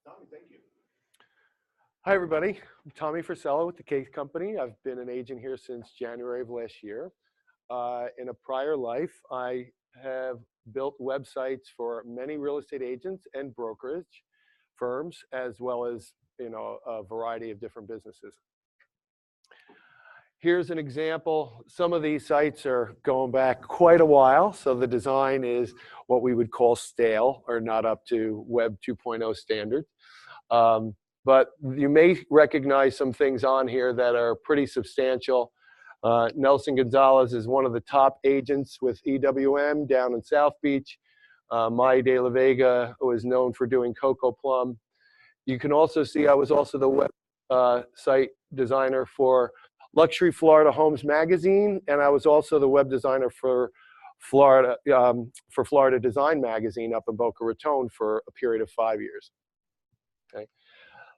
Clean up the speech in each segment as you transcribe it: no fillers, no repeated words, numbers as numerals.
Tommy, thank you. Hi, everybody. I'm Tommy Frisello with the Case Company. I've been an agent here since January of last year. In a prior life, I have built websites for many real estate agents and brokerage firms, as well as a variety of different businesses. Here's an example. Some of these sites are going back quite a while, so the design is what we would call stale or not up to Web 2.0 standards. But you may recognize some things on here that are pretty substantial. Nelson Gonzalez is one of the top agents with EWM down in South Beach. Maya de la Vega was known for doing Coco Plum. You can also see I was also the website designer for Luxury Florida Homes Magazine, and I was also the web designer for Florida Design Magazine up in Boca Raton for a period of 5 years. Okay.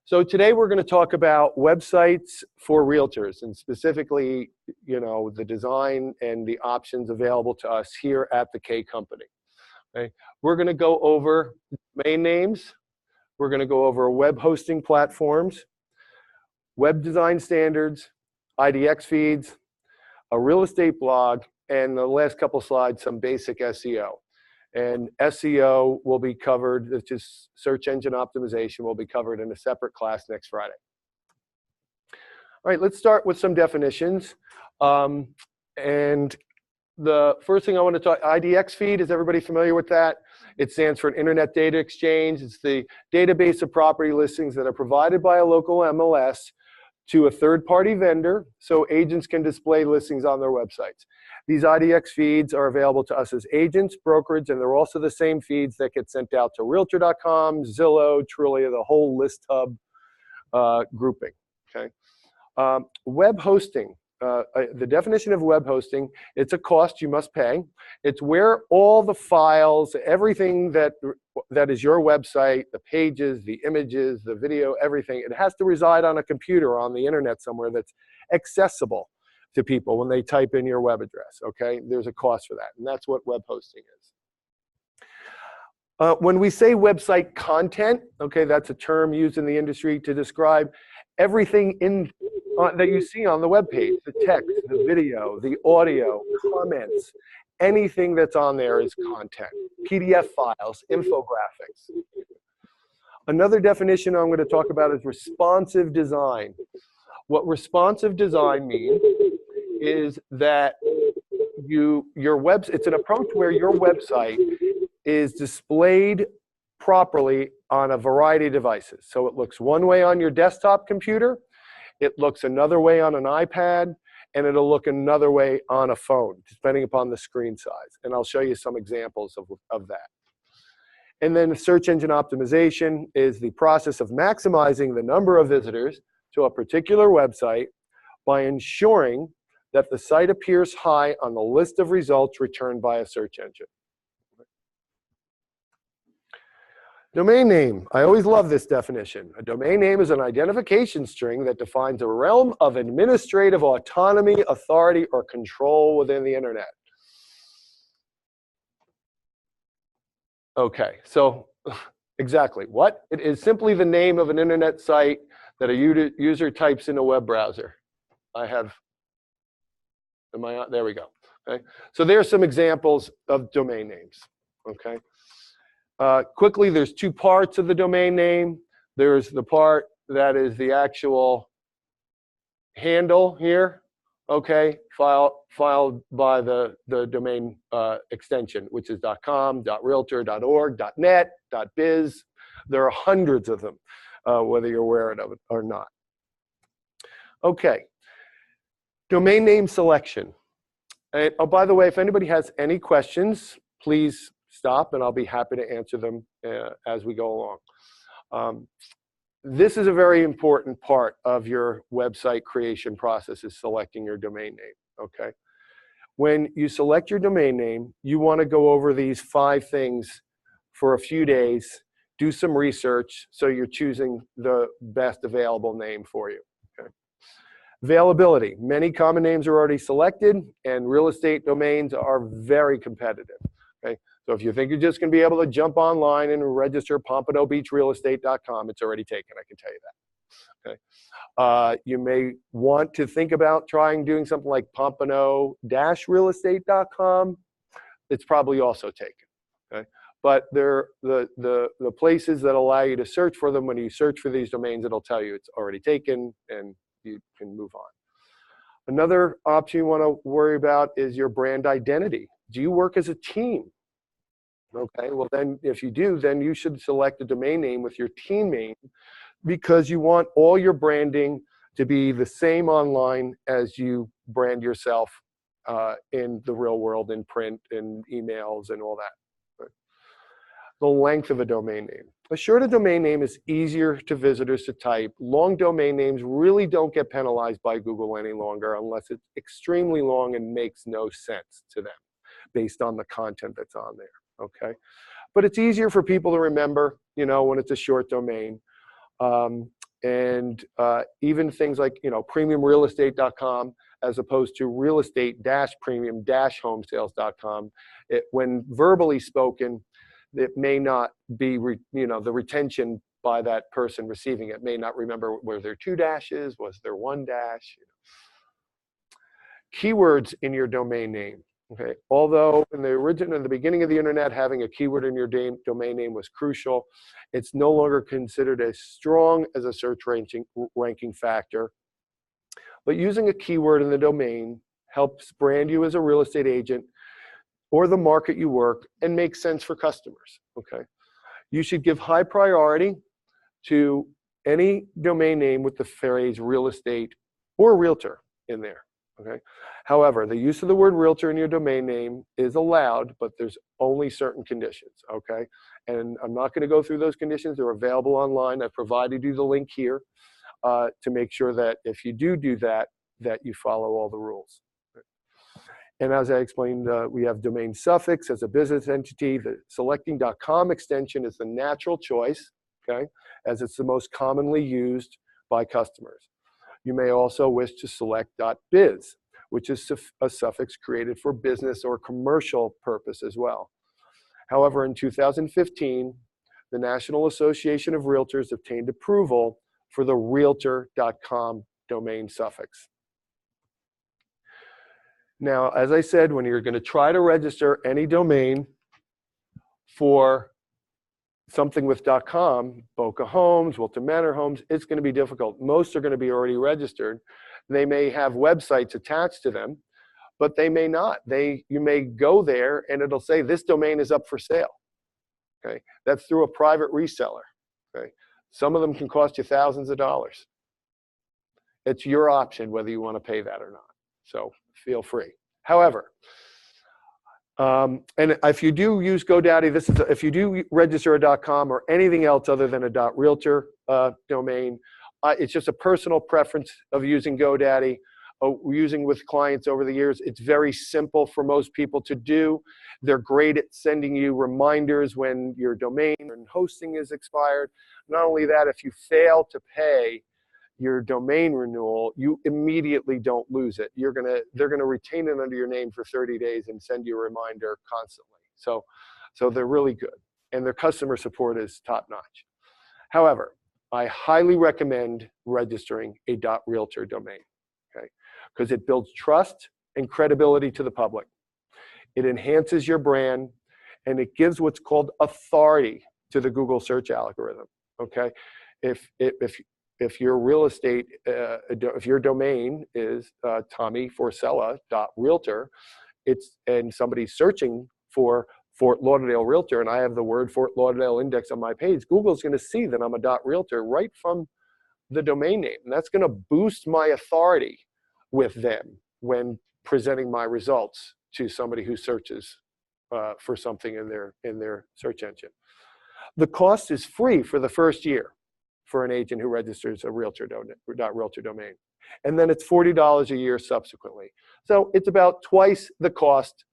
So today we're going to talk about websites for realtors, and specifically, the design and the options available to us here at the K Company. Okay. We're going to go over domain names. We're going to go over web hosting platforms, web design standards, IDX feeds, a real estate blog, and the last couple slides, some basic SEO. And SEO will be covered, which is search engine optimization, will be covered in a separate class next Friday. All right, let's start with some definitions. And the first thing I want to talk, IDX feed, is everybody familiar with that? It stands for an Internet Data Exchange. It's the database of property listings that are provided by a local MLS to a third-party vendor so agents can display listings on their websites. These IDX feeds are available to us as agents, brokerage, and they're also the same feeds that get sent out to Realtor.com, Zillow, Trulia, the whole list hub grouping. Okay. Web hosting. The definition of web hosting, it's a cost you must pay. It's where all the files, everything that is your website, the pages, the images, the video, everything, it has to reside on a computer on the internet somewhere that's accessible to people when they type in your web address, okay? There's a cost for that, and that's what web hosting is. When we say website content, okay, that's a term used in the industry to describe everything that you see on the web page, the text, the video, the audio, comments, anything that's on there is content. PDF files, infographics. Another definition I'm going to talk about is responsive design. What responsive design means is that it's an approach where your website is displayed properly on a variety of devices. So it looks one way on your desktop computer, it looks another way on an iPad, and it'll look another way on a phone, depending upon the screen size. And I'll show you some examples of that. And then search engine optimization is the process of maximizing the number of visitors to a particular website by ensuring that the site appears high on the list of results returned by a search engine. Domain name. I always love this definition. A domain name is an identification string that defines a realm of administrative autonomy, authority, or control within the internet. Okay, so exactly what? It is simply the name of an internet site that a user types in a web browser. There we go. Okay, so there's some examples of domain names. Okay. Quickly, there's two parts of the domain name. There's the part that is the actual handle here, okay, filed by the domain extension, which is .com, .realtor, .org, .net, .biz. There are hundreds of them, whether you're aware of it or not. Okay, domain name selection. And, oh, by the way, if anybody has any questions, please stop, and I'll be happy to answer them as we go along. This is a very important part of your website creation process, is selecting your domain name, okay? When you select your domain name, you want to go over these 5 things for a few days, do some research, so you're choosing the best available name for you, okay? Availability. Many common names are already selected, and real estate domains are very competitive. Okay, So if you think you're just going to be able to jump online and register PompanoBeachRealEstate.com, it's already taken, I can tell you that. Okay. You may want to think about trying doing something like Pompano-realestate.com. It's probably also taken. Okay. But they're the places that allow you to search for them. When you search for these domains, it'll tell you it's already taken and you can move on. Another option you want to worry about is your brand identity. Do you work as a team? Okay, well then if you do, then you should select a domain name with your team name, because you want all your branding to be the same online as you brand yourself in the real world, in print and emails and all that. The length of a domain name. A shorter domain name is easier to visitors to type. Long domain names really don't get penalized by Google any longer unless it's extremely long and makes no sense to them based on the content that's on there, okay? But it's easier for people to remember, you know, when it's a short domain. Even things like, you know, premiumrealestate.com as opposed to realestate-premium-homesales.com. When verbally spoken, it may not be, you know, the retention by that person receiving it may not remember, were there 2 dashes, was there 1 dash? Keywords in your domain name. Okay, although in the beginning of the internet, having a keyword in your domain name was crucial, it's no longer considered as strong as a search ranking factor. But using a keyword in the domain helps brand you as a real estate agent or the market you work and makes sense for customers, okay? You should give high priority to any domain name with the phrase real estate or realtor in there, okay? However, the use of the word realtor in your domain name is allowed, but there's only certain conditions, okay? And I'm not gonna go through those conditions. They're available online. I've provided you the link here to make sure that if you do that, that you follow all the rules. And as I explained, we have domain suffix as a business entity. The selecting .com extension is the natural choice, okay, as it's the most commonly used by customers. You may also wish to select .biz, which is a suffix created for business or commercial purpose as well. However, in 2015, the National Association of Realtors obtained approval for the realtor.com domain suffix. Now, as I said, when you're going to try to register any domain for something with .com, Boca Homes, Wilton Manor Homes, it's going to be difficult. Most are going to be already registered. They may have websites attached to them, but they may not. You may go there and it'll say this domain is up for sale. Okay, that's through a private reseller. Okay, some of them can cost you thousands of dollars. It's your option whether you want to pay that or not. So feel free. However, and if you do use GoDaddy, if you do register a .com or anything else other than a .realtor domain, it's just a personal preference of using GoDaddy. Using with clients over the years, it's very simple for most people to do. They're great at sending you reminders when your domain and hosting is expired. Not only that, if you fail to pay your domain renewal, you immediately don't lose it. They're gonna retain it under your name for 30 days and send you a reminder constantly. So they're really good, and their customer support is top notch. However, I highly recommend registering a .realtor domain, okay? Because it builds trust and credibility to the public. It enhances your brand, and it gives what's called authority to the Google search algorithm, okay? If your real estate, if your domain is tommyforcella.realtor, and somebody's searching for Fort Lauderdale Realtor, and I have the word Fort Lauderdale index on my page, Google's going to see that I'm a .realtor right from the domain name, and that's going to boost my authority with them when presenting my results to somebody who searches for something in their search engine. The cost is free for the first year for an agent who registers a realtor domain. And then it's $40 a year subsequently. So it's about twice the cost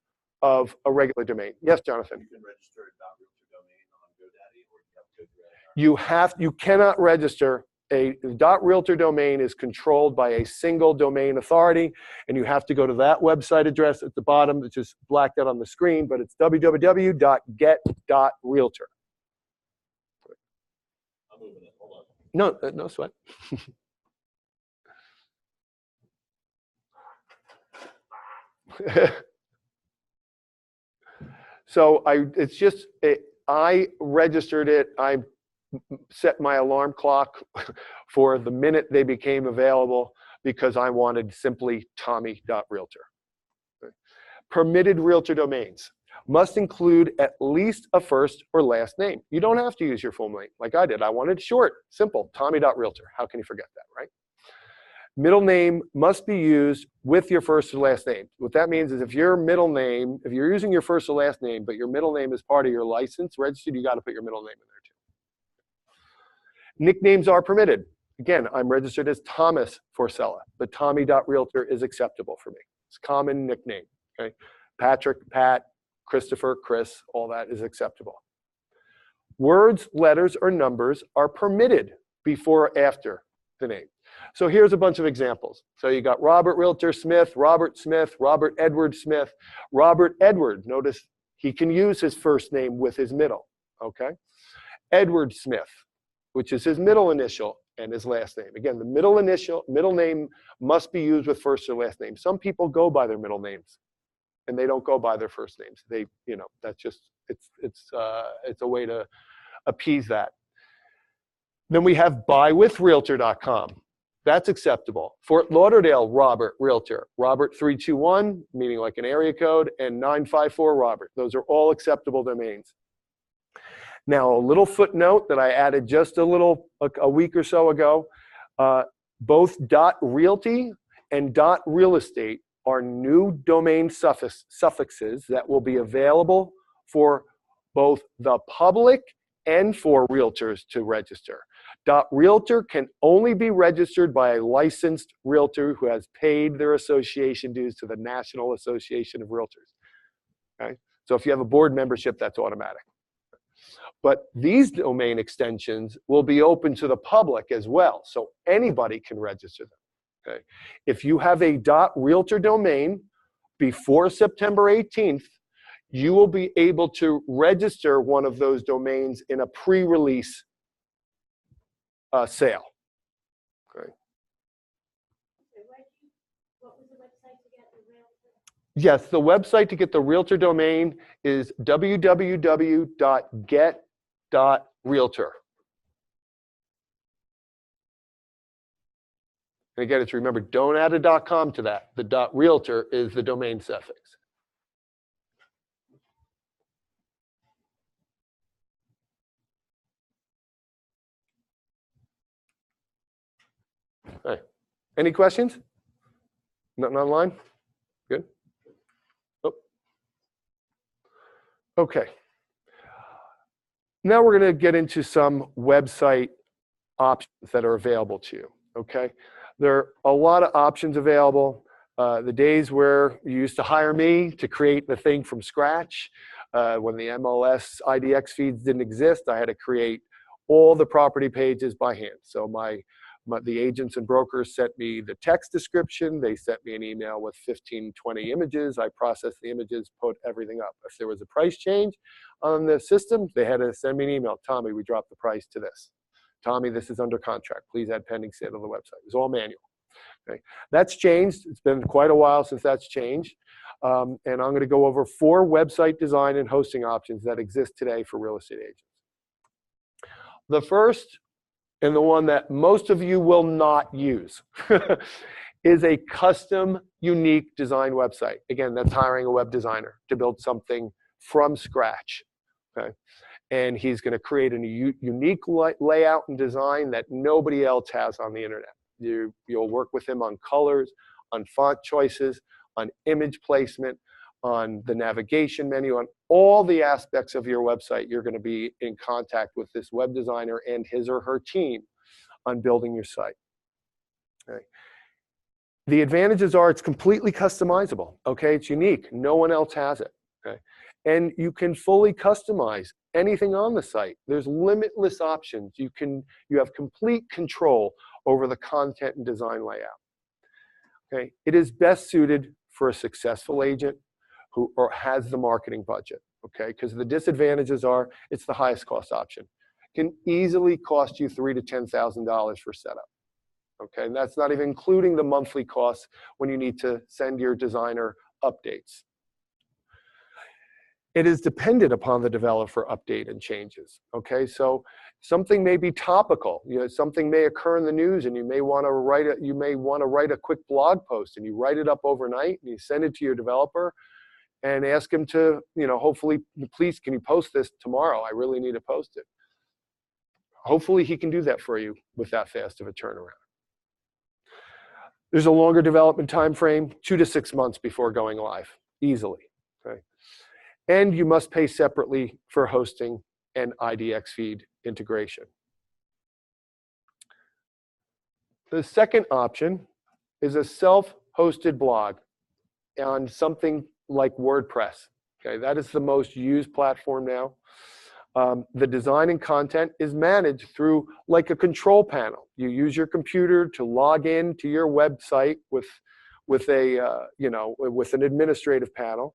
of a regular domain. Yes, Jonathan? You can register a .realtor domain on GoDaddy, or you have to go through You cannot register a .realtor domain is controlled by a single domain authority, and you have to go to that website address at the bottom. It's just blacked out on the screen, but it's www.get.realtor. I'm moving it. Hold on. No, no sweat. So I registered it. I set my alarm clock for the minute they became available because I wanted simply Tommy.realtor. Permitted realtor domains must include at least a first or last name. You don't have to use your full name like I did. I wanted short, simple, Tommy.realtor. How can you forget that, right? Middle name must be used with your first or last name. What that means is if your middle name, if you're using your first or last name, but your middle name is part of your license registered, you got to put your middle name in there too. Nicknames are permitted. Again, I'm registered as Thomas Forcella, but Tommy.realtor is acceptable for me. It's a common nickname, okay? Patrick, Pat, Christopher, Chris, all that is acceptable. Words, letters, or numbers are permitted before or after the name. So here's a bunch of examples. So you got Robert Realtor Smith, Robert Edward Smith, Robert Edward. Notice he can use his first name with his middle, okay? Edward Smith, which is his middle initial and his last name. Again, the middle name must be used with first or last name. Some people go by their middle names and they don't go by their first names. They, that's just, it's a way to appease that. Then we have buywithrealtor.com. That's acceptable. Fort Lauderdale, Robert Realtor. Robert 321, meaning like an area code, and 954 Robert. Those are all acceptable domains. Now, a little footnote that I added just a week or so ago. Both .realty and .realestate are new domain suffixes that will be available for both the public and for realtors to register. .realtor can only be registered by a licensed realtor who has paid their association dues to the National Association of Realtors. Okay? So if you have a board membership, that's automatic. But these domain extensions will be open to the public as well, so anybody can register them. Okay? If you have a .realtor domain before September 18th, you will be able to register one of those domains in a pre-release sale. Okay. What was the website to get the Realtor? Yes, the website to get the Realtor domain is www.get.realtor. And again, it's remember, don't add a .com to that. The .realtor is the domain suffix. Hey, any questions? Nothing online? Good? Oh. Okay. Now we're going to get into some website options that are available to you, okay? There are a lot of options available. The days where you used to hire me to create the thing from scratch, when the MLS IDX feeds didn't exist, I had to create all the property pages by hand. So the agents and brokers sent me the text description. They sent me an email with 15, 20 images. I processed the images, put everything up. If there was a price change on the system, they had to send me an email. Tommy, we dropped the price to this. Tommy, this is under contract. Please add pending sale to the website. It was all manual. Okay. That's changed. It's been quite a while since that's changed. And I'm going to go over 4 website design and hosting options that exist today for real estate agents. The first, and the one that most of you will not use, is a custom, unique design website. Again, that's hiring a web designer to build something from scratch. Okay? And he's going to create a unique layout and design that nobody else has on the internet. You'll work with him on colors, on font choices, on image placement, on the navigation menu, on all the aspects of your website. You're going to be in contact with this web designer and his or her team on building your site. Okay. The advantages are it's completely customizable. Okay, it's unique. No one else has it. Okay, And you can fully customize anything on the site. There's limitless options. You have complete control over the content and design layout. Okay, it is best suited for a successful agent who has the marketing budget. Okay, because the disadvantages are it's the highest cost option. It can easily cost you $3,000 to $10,000 for setup. Okay, and that's not even including the monthly costs when you need to send your designer updates. It is dependent upon the developer update and changes. Okay, so something may be topical. Something may occur in the news, and you may want to write a quick blog post, and you write it up overnight, and you send it to your developer, and ask him to, hopefully, please, can you post this tomorrow? I really need to post it. Hopefully, he can do that for you with that fast of a turnaround. There's a longer development time frame, 2 to 6 months before going live, easily. Okay. And you must pay separately for hosting and IDX feed integration. The second option is a self-hosted blog on something like WordPress. Okay, that is the most used platform now. The design and content is managed through like a control panel. You use your computer to log in to your website with an administrative panel.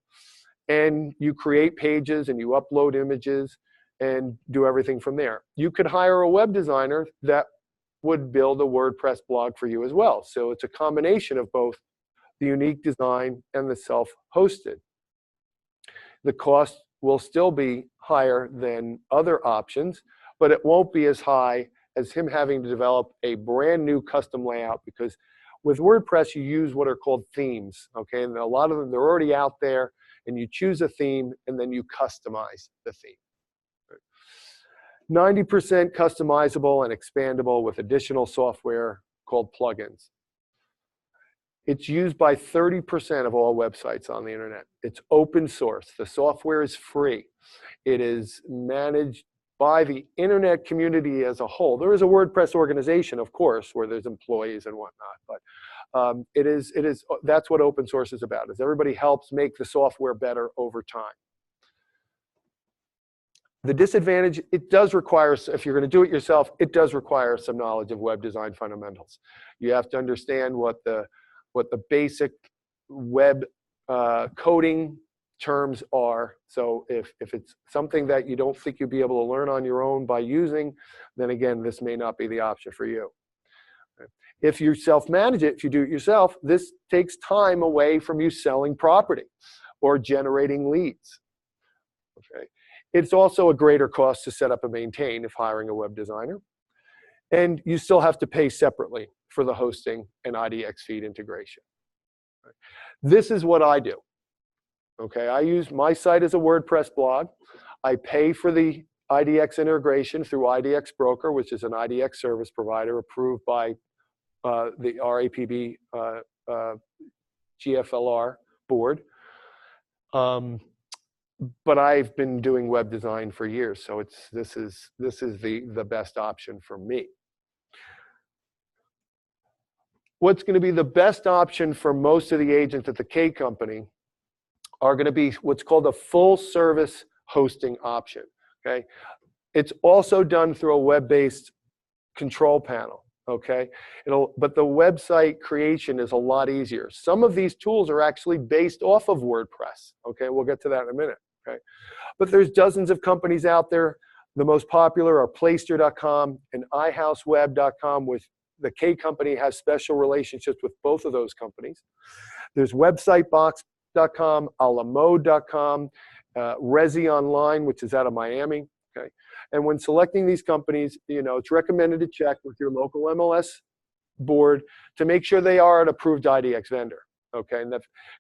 And you create pages and you upload images and do everything from there. You could hire a web designer that would build a WordPress blog for you as well. So it's a combination of both the unique design and the self-hosted. The cost will still be higher than other options, but it won't be as high as him having to develop a brand new custom layout, because with WordPress you use what are called themes. Okay, and a lot of them, they're already out there, and you choose a theme and then you customize the theme. 90% customizable and expandable with additional software called plugins. It's used by 30% of all websites on the internet. It's open source. The software is free. It is managed by the internet community as a whole. There is a WordPress organization, of course, where there's employees and whatnot, but that's what open source is about, is everybody helps make the software better over time. The disadvantage, it does require, if you're going to do it yourself, it does require some knowledge of web design fundamentals. You have to understand what the basic web coding terms are. So if it's something that you don't think you'll be able to learn on your own by using, then again, this may not be the option for you. If you self-manage it, if you do it yourself, this takes time away from you selling property or generating leads. Okay. It's also a greater cost to set up and maintain if hiring a web designer. And you still have to pay separately for the hosting and IDX feed integration. This is what I do. Okay, I use my site as a WordPress blog. I pay for the IDX integration through IDX Broker, which is an IDX service provider approved by the RAPB GFLR board. But I've been doing web design for years, so this is the best option for me. What's going to be the best option for most of the agents at the K company are going to be what's called a full service hosting option. Okay, it's also done through a web-based control panel. Okay, but the website creation is a lot easier. Some of these tools are actually based off of WordPress. Okay, we'll get to that in a minute. Okay, but there's dozens of companies out there. The most popular are Playster.com and iHouseweb.com, with the K company has special relationships with both of those companies. There's websitebox.com, alamode.com, Resi Online, which is out of Miami. Okay, and when selecting these companies, it's recommended to check with your local MLS board to make sure they are an approved IDX vendor. Okay, and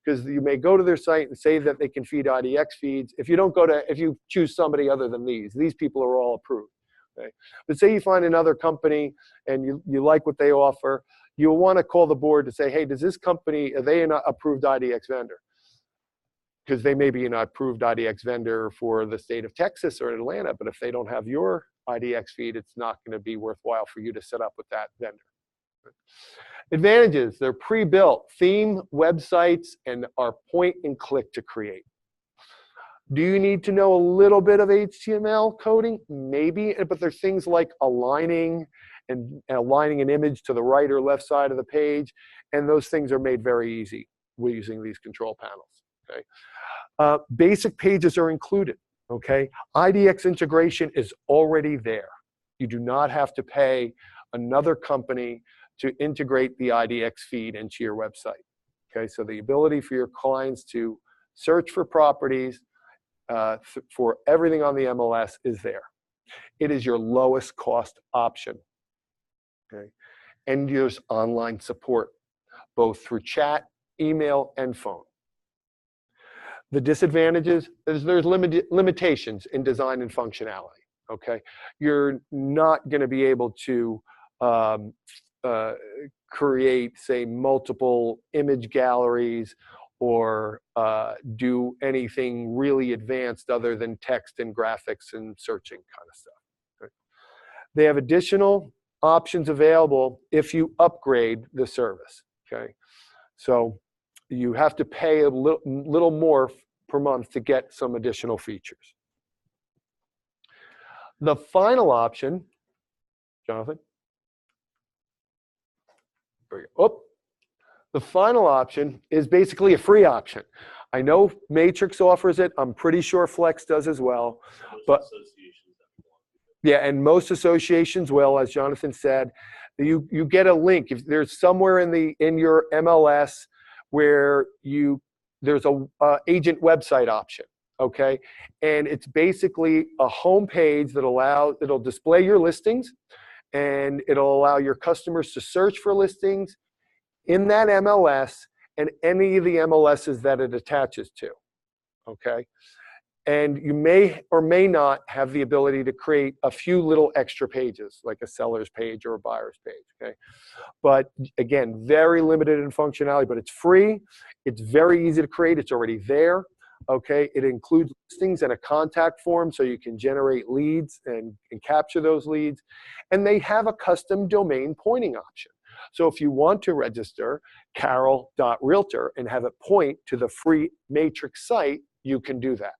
because you may go to their site and say that they can feed IDX feeds. If you choose somebody other than these people are all approved. Okay, but say you find another company and you like what they offer, you'll want to call the board to say, hey, does this company, are they an approved IDX vendor? Because they may be an approved IDX vendor for the state of Texas or Atlanta, but if they don't have your IDX feed, it's not going to be worthwhile for you to set up with that vendor. Advantages, they're pre-built theme websites and are point and click to create. Do you need to know a little bit of HTML coding? Maybe, but there's things like aligning and aligning an image to the right or left side of the page, and those things are made very easy with using these control panels. Okay, basic pages are included. Okay, Idx Integration is already there. You do not have to pay another company to integrate the IDX feed into your website. Okay, so the ability for your clients to search for properties for everything on the MLS is there. It is your lowest cost option. Okay, and there's online support, both through chat, email, and phone. The disadvantages is there's limitations in design and functionality. Okay, you're not going to be able to create, say, multiple image galleries or do anything really advanced other than text and graphics and searching kind of stuff. Okay. They have additional options available if you upgrade the service. Okay, so you have to pay a little more per month to get some additional features. The final option, Jonathan. There we go. Oh, the final option is basically a free option. I know Matrix offers it. I'm pretty sure Flex does as well. But yeah, and most associations will, as Jonathan said. You get a link. If there's somewhere in your MLS where there's a agent website option, okay, and it's basically a home page that it'll display your listings, and it'll allow your customers to search for listings in that MLS and any of the MLSs that it attaches to, okay? And you may or may not have the ability to create a few little extra pages, like a seller's page or a buyer's page, okay? But again, very limited in functionality, but it's free. It's very easy to create. It's already there, okay? It includes listings and a contact form so you can generate leads and capture those leads. And they have a custom domain pointing option. So if you want to register carol.realtor and have it point to the free Matrix site, you can do that.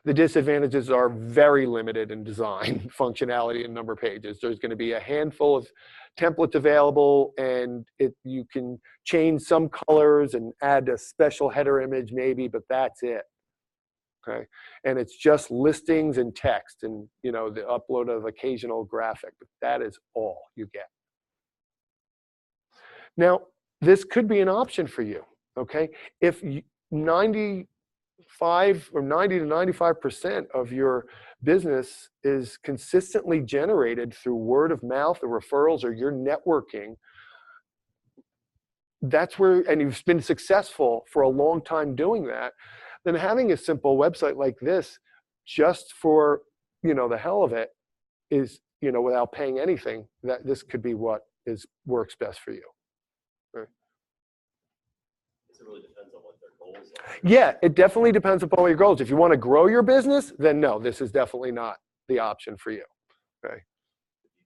The disadvantages are very limited in design, functionality, and number of pages. There's going to be a handful of templates available, and you can change some colors and add a special header image maybe, but that's it. Okay, and it's just listings and text and, you know, the upload of occasional graphic, but that is all you get. Now, this could be an option for you, okay? If 95 or 90 to 95% of your business is consistently generated through word of mouth or referrals or your networking, that's where, and you've been successful for a long time doing that, then having a simple website like this, just for, you know, the hell of it, is, you know, without paying anything, that this could be what works best for you. Right. It really depends on what their goals are. Yeah, it definitely depends upon what your goals. If you want to grow your business, then no, this is definitely not the option for you. Okay.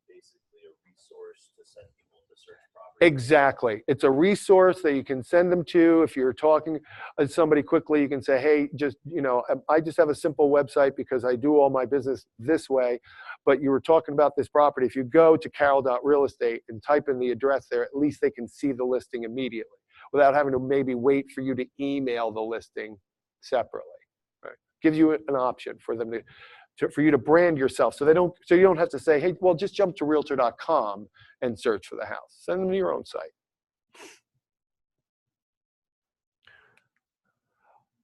Basically a resource to send people to search properties. Exactly. It's a resource that you can send them to. If you're talking to somebody quickly, you can say, hey, just, you know, I just have a simple website because I do all my business this way. But you were talking about this property. If you go to carol.realestate and type in the address there, at least they can see the listing immediately without having to maybe wait for you to email the listing separately. Right? Gives you an option for them for you to brand yourself, so you don't have to say, hey, well, just jump to realtor.com and search for the house. Send them to your own site.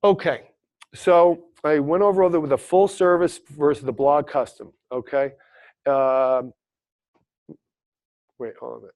Okay, so I went over the full service versus the blog custom. Okay, wait, hold on a minute.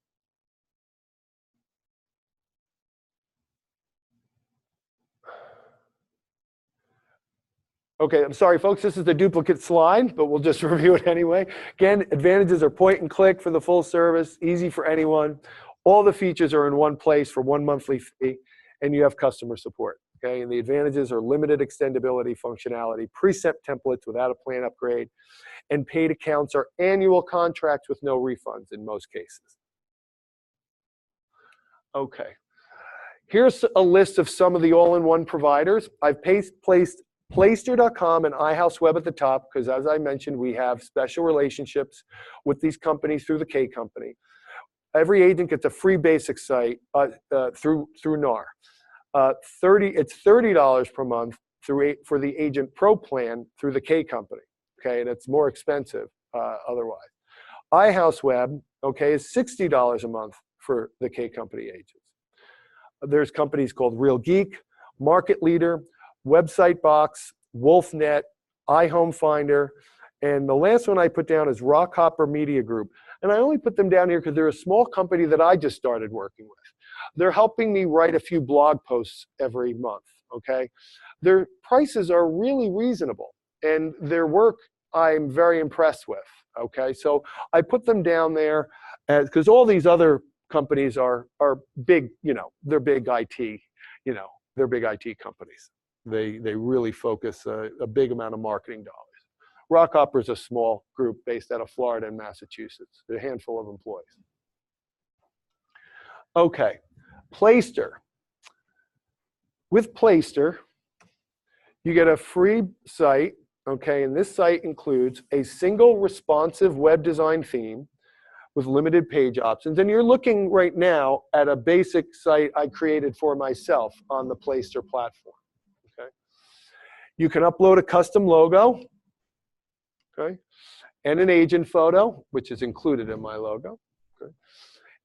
Okay, I'm sorry, folks, this is the duplicate slide, but we'll just review it anyway. Again, advantages are point and click for the full service, easy for anyone. All the features are in one place for one monthly fee, and you have customer support. Okay, and the advantages are limited extendability functionality, preset templates without a plan upgrade, and paid accounts are annual contracts with no refunds in most cases. Okay, Here's a list of some of the all-in-one providers. I've placed Playster.com and iHouseWeb at the top because, as I mentioned, we have special relationships with these companies through the K company. Every agent gets a free basic site through NAR. It's $30 per month for the Agent Pro plan through the K company. Okay, and it's more expensive otherwise. iHouseWeb, okay, is $60 a month for the K company agents. There's companies called Real Geek, Market Leader, Website Box, WolfNet, iHome Finder, and the last one I put down is Rockhopper Media Group. And I only put them down here because they're a small company that I just started working with. They're helping me write a few blog posts every month, okay? Their prices are really reasonable, and their work I'm very impressed with, okay? So I put them down there because all these other companies are big, you know, they're big IT, you know, they're big IT companies. They really focus a big amount of marketing dollars. Rockhopper is a small group based out of Florida and Massachusetts, a handful of employees. Okay, Playster. With Playster, you get a free site, okay, and this site includes a single responsive web design theme with limited page options. And you're looking right now at a basic site I created for myself on the Playster platform, okay? You can upload a custom logo, okay, and an agent photo, which is included in my logo. Okay.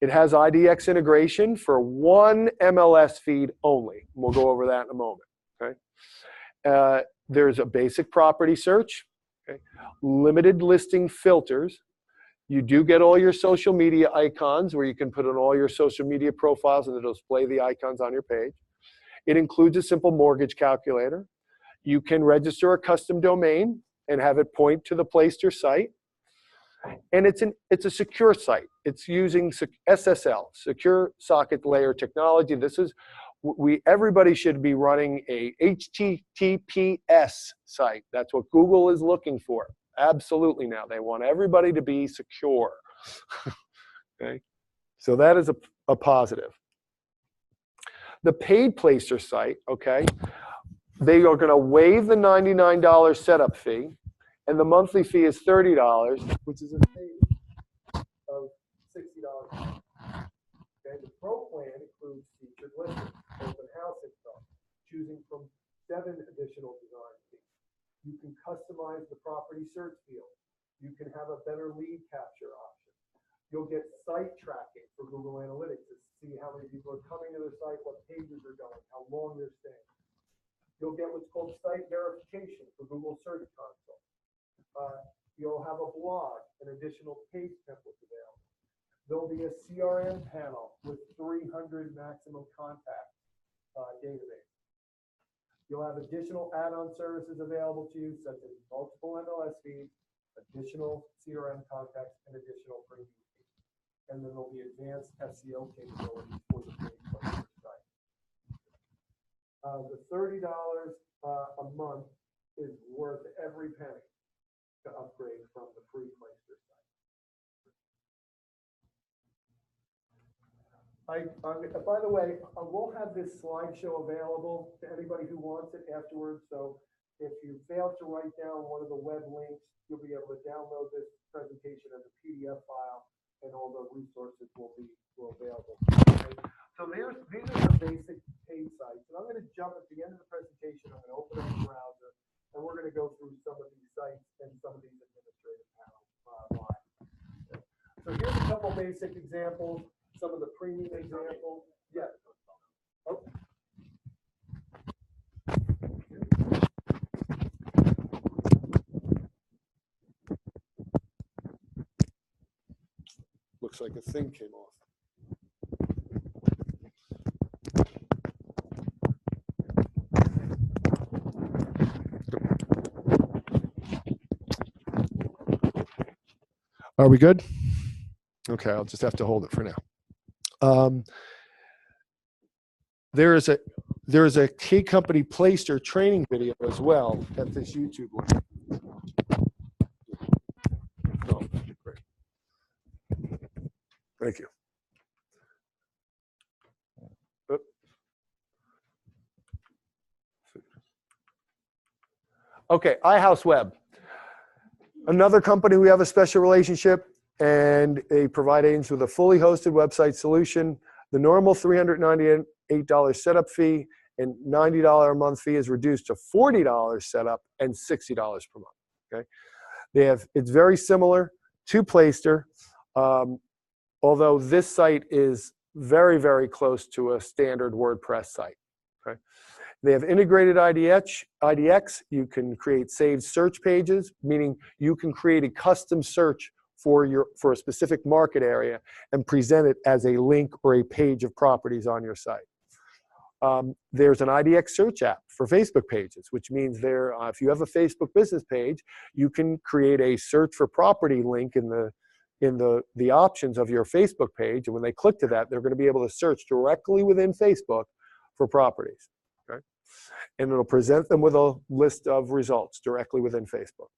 It has Idx integration for one MLS feed only. We'll go over that in a moment. Okay. There's a basic property search, okay, limited listing filters. You do get all your social media icons where you can put in all your social media profiles and it'll display the icons on your page. It includes a simple mortgage calculator. You can register a custom domain and have it point to the Playster site. And it's a secure site. It's using SSL, Secure Socket Layer Technology. This is, everybody should be running a HTTPS site. That's what Google is looking for. Absolutely now. They want everybody to be secure. Okay? So that is a positive. The paid Playster site, okay, they are going to waive the $99 setup fee, and the monthly fee is $30, which is a savings of $60. Okay, the Pro plan includes featured listings, open house info, choosing from 7 additional design themes. You can customize the property search field. You can have a better lead capture option. You'll get site tracking for Google Analytics to see how many people are coming to the site, what pages are going, how long they're staying. You'll get what's called site verification for Google Search Console. You'll have a blog and additional page templates available. There'll be a CRM panel with 300 maximum contacts database. You'll have additional add-on services available to you, such as multiple MLS feeds, additional CRM contacts, and additional premium feeds. And then there'll be advanced SEO capabilities for the paid Playster site. The $30 a month is worth every penny to upgrade from the free Playster site. By the way, we'll have this slideshow available to anybody who wants it afterwards. So if you fail to write down one of the web links, you'll be able to download this presentation as a PDF file, and all the resources will be available. Okay. So these are the basic paid sites. And I'm going to jump at the end of the presentation. I'm going to open up the browser, and we're going to go through some of these sites and some of these administrative panels live. Okay. So here's a couple basic examples. Some of the premium examples. Yeah. Oh. Looks like a thing came off. Are we good? Okay, I'll just have to hold it for now. There is a K company Playster training video as well at this YouTube link. Oh, great. Thank you. Okay, iHouse Web. Another company we have a special relationship, and they provide agents with a fully hosted website solution. The normal $398 setup fee and $90 a month fee is reduced to $40 setup and $60 per month. Okay, it's very similar to Playster, although this site is very, very close to a standard WordPress site. Okay, they have integrated IDX. You can create saved search pages, meaning you can create a custom search for a specific market area and present it as a link or a page of properties on your site. There's an IDX search app for Facebook pages, which means if you have a Facebook business page, you can create a search for property link in the options of your Facebook page, and when they click to that, they're going to be able to search directly within Facebook for properties. Okay? And it'll present them with a list of results directly within Facebook.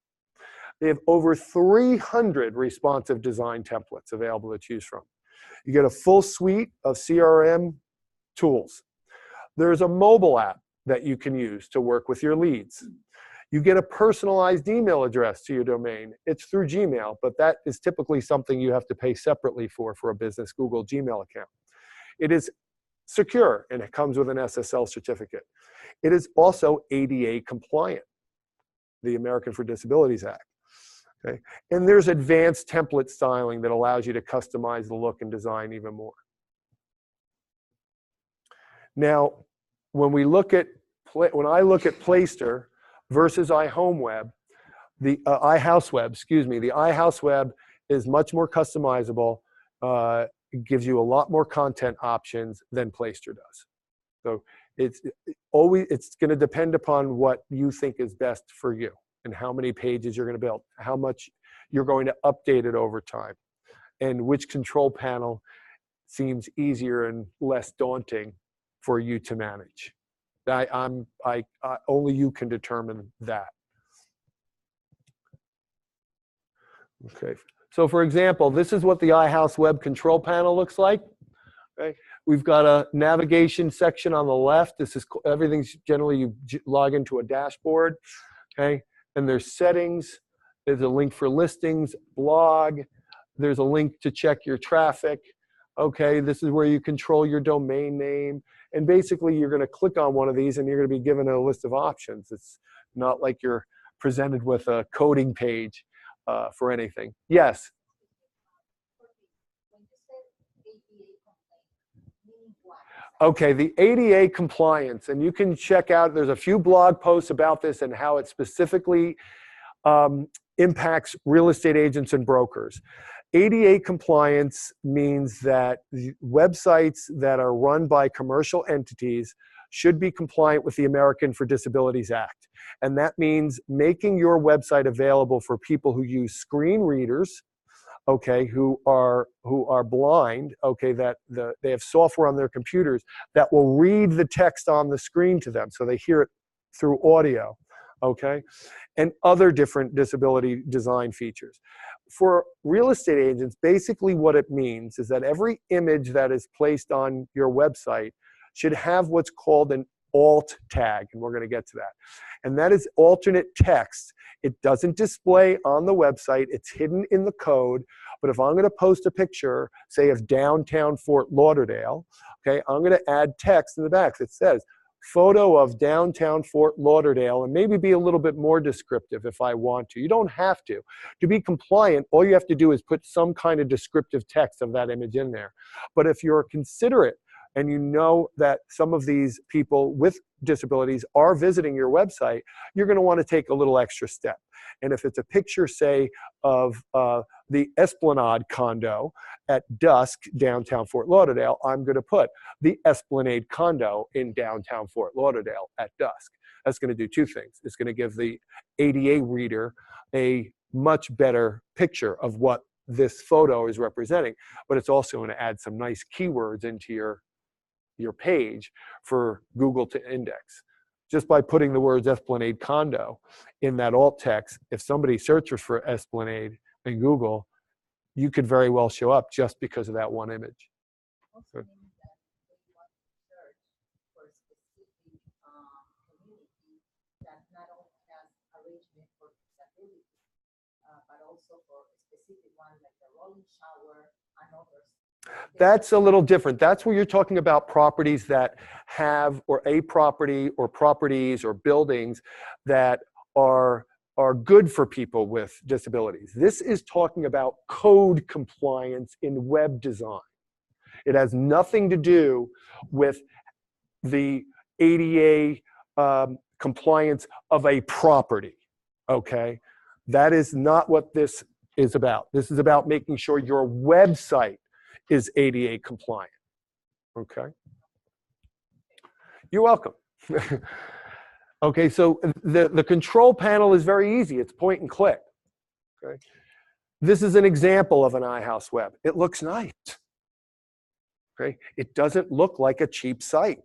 They have over 300 responsive design templates available to choose from. You get a full suite of CRM tools. There's a mobile app that you can use to work with your leads. You get a personalized email address to your domain. It's through Gmail, but that is typically something you have to pay separately for a business Google Gmail account. It is secure, and it comes with an SSL certificate. It is also ADA compliant, the American for Disabilities Act. Okay? And there's advanced template styling that allows you to customize the look and design even more. Now, when I look at Playster versus iHouse Web, the iHouse Web is much more customizable. It gives you a lot more content options than Playster does. So it's going to depend upon what you think is best for you and how many pages you're going to build, how much you're going to update it over time, and which control panel seems easier and less daunting for you to manage. Only you can determine that. Okay. So for example, this is what the iHouse Web control panel looks like. Okay. We've got a navigation section on the left. This is everything's generally you log into a dashboard. Okay. And there's settings. There's a link for listings, blog. There's a link to check your traffic. Okay. This is where you control your domain name. And basically, you're going to click on one of these, and you're going to be given a list of options. It's not like you're presented with a coding page for anything. Yes? Okay, the ADA compliance, and you can check out, there's a few blog posts about this and how it specifically impacts real estate agents and brokers. ADA compliance means that the websites that are run by commercial entities should be compliant with the American for Disabilities Act. And that means making your website available for people who use screen readers, okay, who are blind, okay, they have software on their computers that will read the text on the screen to them so they hear it through audio, okay, and other different disability design features. For real estate agents, basically what it means is that every image that is placed on your website should have what's called an alt tag, and we're going to get to that. And that is alternate text. It doesn't display on the website. It's hidden in the code. But if I'm going to post a picture, say of downtown Fort Lauderdale, okay, I'm going to add text in the back that says, photo of downtown Fort Lauderdale, and maybe be a little bit more descriptive if I want to. You don't have to. To be compliant, all you have to do is put some kind of descriptive text of that image in there. But if you're considerate and you know that some of these people with disabilities are visiting your website, you're going to want to take a little extra step. And if it's a picture, say, of the Esplanade condo at dusk downtown Fort Lauderdale, I'm going to put the Esplanade condo in downtown Fort Lauderdale at dusk. That's going to do two things. It's going to give the ADA reader a much better picture of what this photo is representing, but it's also going to add some nice keywords into your page for Google to index. Just by putting the words Esplanade condo in that alt text, if somebody searches for Esplanade in Google, you could very well show up just because of that one image. Also means that they want to search for a specific community that not only has a also for a specific one, like the rolling shower and others? That's a little different. That's where you're talking about properties that have, or a property or properties or buildings that are good for people with disabilities. This is talking about code compliance in web design. It has nothing to do with the ADA compliance of a property, okay? That is not what this is about. This is about making sure your website is ADA compliant, okay? You're welcome. Okay, so the control panel is very easy. It's point and click, okay? This is an example of an iHouse web. It looks nice, okay? It doesn't look like a cheap site,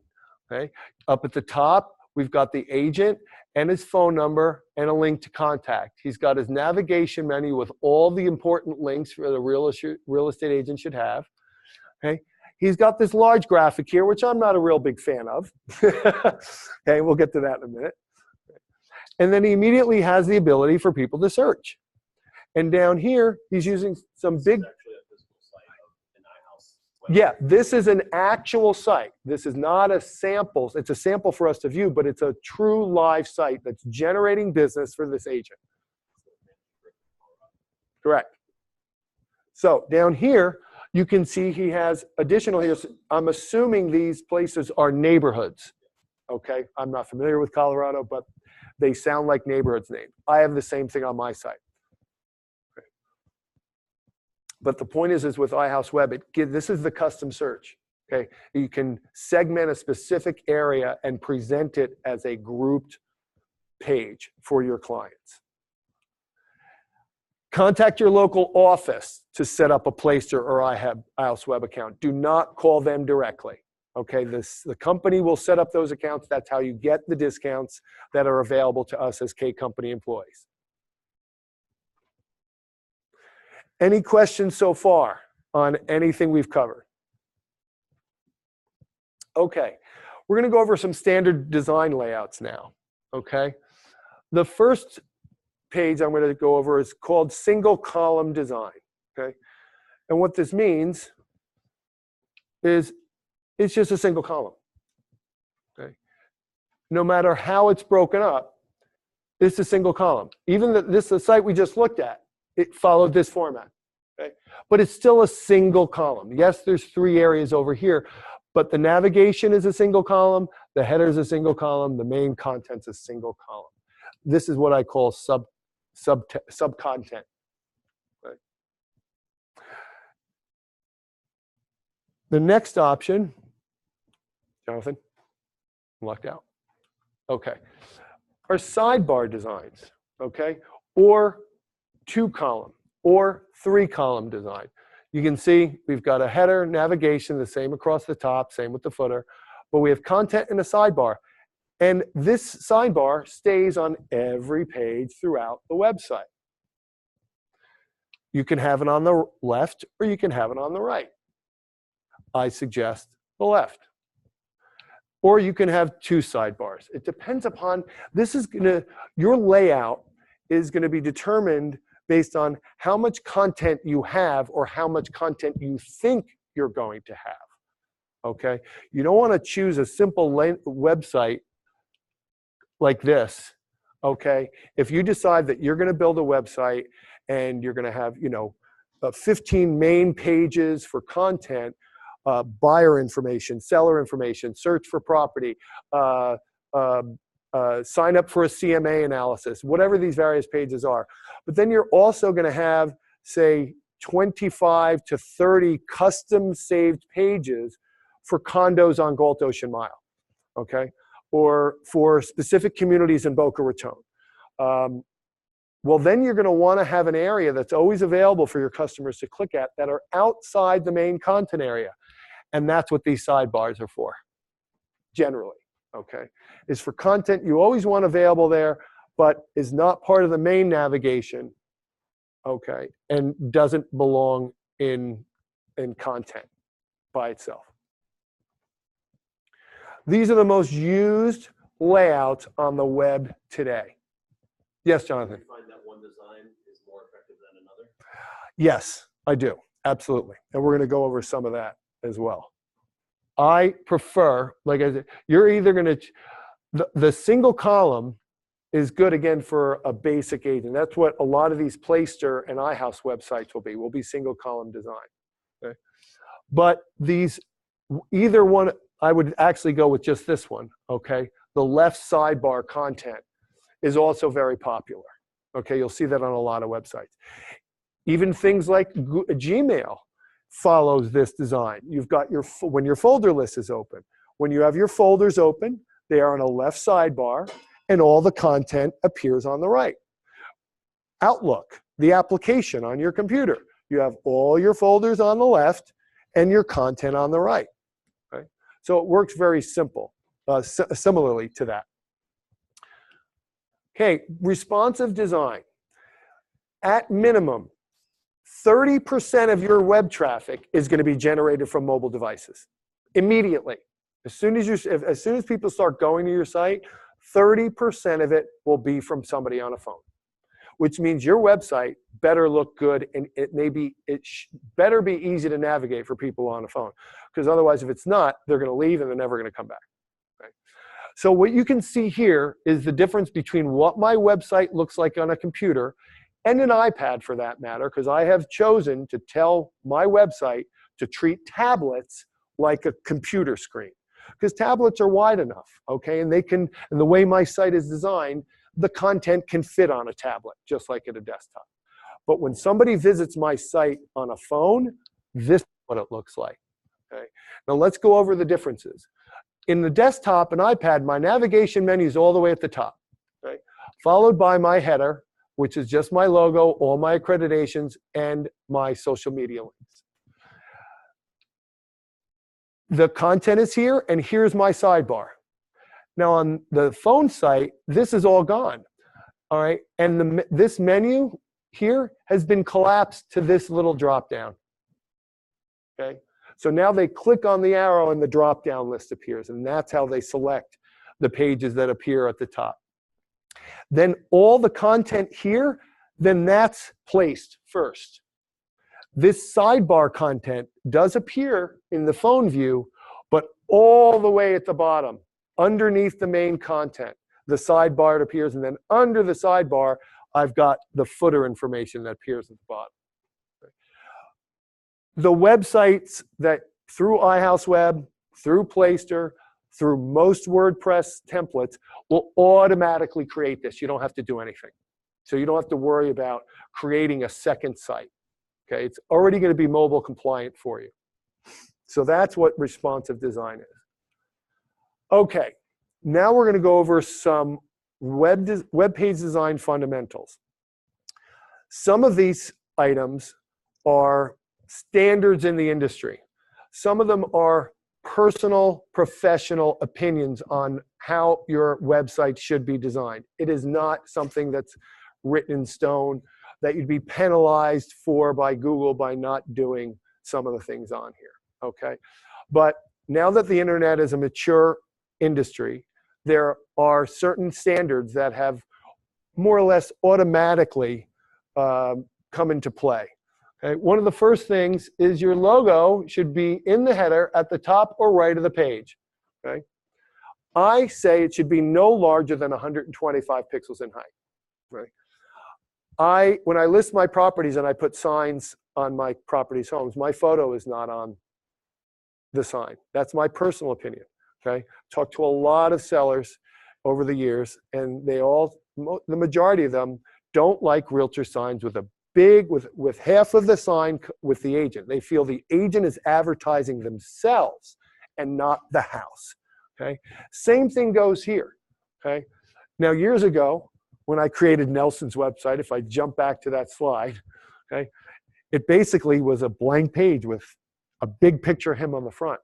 okay? Up at the top, we've got the agent and his phone number and a link to contact. He's got his navigation menu with all the important links for the real estate agent should have, okay? He's got this large graphic here, which I'm not a real big fan of. Okay, we'll get to that in a minute. And then he immediately has the ability for people to search. And down here, he's using some big... This is actually a physical site of an iHouse website. Yeah, this is an actual site. This is not a sample. It's a sample for us to view, but it's a true live site that's generating business for this agent. Correct. So down here, you can see he has additional here. I'm assuming these places are neighborhoods. Okay, I'm not familiar with Colorado, but they sound like neighborhoods names. I have the same thing on my site. Okay. But the point is with iHouse Web, this is the custom search. Okay, you can segment a specific area and present it as a grouped page for your clients. Contact your local office to set up a Placer or iHouse Web account. Do not call them directly. Okay, the company will set up those accounts. That's how you get the discounts that are available to us as K-Company employees. Any questions so far on anything we've covered? Okay, we're going to go over some standard design layouts now. Okay, the first page I'm going to go over is called single column design. Okay, and what this means is it's just a single column. Okay, no matter how it's broken up, it's a single column. Even the site we just looked at, it followed this format. Okay, but it's still a single column. Yes, there's 3 areas over here, but the navigation is a single column, the header is a single column, the main content's a single column. This is what I call sub-content. Right. The next option, Jonathan, I'm locked out. Okay, are sidebar designs, okay, or 2-column or 3-column design. You can see we've got a header, navigation, the same across the top, same with the footer, but we have content in a sidebar. And this sidebar stays on every page throughout the website. You can have it on the left or you can have it on the right. I suggest the left. Or you can have 2 sidebars. It depends upon, your layout is going to be determined based on how much content you have or how much content you think you're going to have. Okay? You don't want to choose a simple website like this, okay? If you decide that you're going to build a website and you're going to have, 15 main pages for content, buyer information, seller information, search for property, sign up for a CMA analysis, whatever these various pages are. But then you're also going to have, say, 25 to 30 custom saved pages for condos on Galt Ocean Mile, okay? Or for specific communities in Boca Raton. Well, then you're going to want to have an area that's always available for your customers to click at that are outside the main content area. And that's what these sidebars are for, generally, okay? Is for content you always want available there, but is not part of the main navigation, okay? And doesn't belong in content by itself. These are the most used layouts on the web today. Yes, Jonathan? Do you find that one design is more effective than Yes, I do. Absolutely. And we're going to go over some of that as well. I prefer, like I said, you're either going to, the single column is good again for a basic agent. That's what a lot of these Playster and iHouse websites will be single column design. Okay? But these, either one, I would actually go with just this one, okay? The left sidebar content is also very popular. Okay, you'll see that on a lot of websites. Even things like Gmail follows this design. You've got when your folder list is open. When you have your folders open, they are on a left sidebar and all the content appears on the right. Outlook, the application on your computer. You have all your folders on the left and your content on the right. Okay? So it works very simple, similarly to that. Okay, responsive design. At minimum, 30% of your web traffic is going to be generated from mobile devices immediately. As soon as people start going to your site, 30% of it will be from somebody on a phone, which means your website better look good, and it better be easy to navigate for people on a phone, because otherwise, if it's not, they're going to leave and they're never going to come back. Right? So what you can see here is the difference between what my website looks like on a computer and an iPad, for that matter, because I have chosen to tell my website to treat tablets like a computer screen, because tablets are wide enough, okay? And and the way my site is designed, the content can fit on a tablet, just like at a desktop. But when somebody visits my site on a phone, this is what it looks like, okay? Now let's go over the differences. In the desktop and iPad, my navigation menu is all the way at the top, right? Followed by my header, which is just my logo, all my accreditations, and my social media links. The content is here, and here's my sidebar. Now on the phone site, this is all gone, all right? And this menu here has been collapsed to this little drop down, okay? So now they click on the arrow and the drop down list appears, and that's how they select the pages that appear at the top. Then all the content here, then that's placed first. This sidebar content does appear in the phone view, but all the way at the bottom, underneath the main content, the sidebar appears, and then under the sidebar, I've got the footer information that appears at the bottom. The websites that through iHouse Web, through Playster, through most WordPress templates will automatically create this. You don't have to do anything. So you don't have to worry about creating a second site. Okay, it's already going to be mobile compliant for you. So that's what responsive design is. Okay, now we're going to go over some web page design fundamentals. Some of these items are standards in the industry. Some of them are personal, professional opinions on how your website should be designed. It is not something that's written in stone that you'd be penalized for by Google by not doing some of the things on here, okay? But now that the internet is a mature industry, there are certain standards that have more or less automatically come into play. Okay? One of the first things is your logo should be in the header at the top or right of the page. Okay? I say it should be no larger than 125 pixels in height. Right? When I list my properties and I put signs on my properties' homes, my photo is not on the sign. That's my personal opinion. Okay? Talked to a lot of sellers over the years, and the majority of them don't like realtor signs with a big, with half of the sign with the agent. They feel the agent is advertising themselves and not the house. Okay? Same thing goes here. Okay? Now, years ago, when I created Nelson's website, if I jump back to that slide, okay, it basically was a blank page with a big picture of him on the front.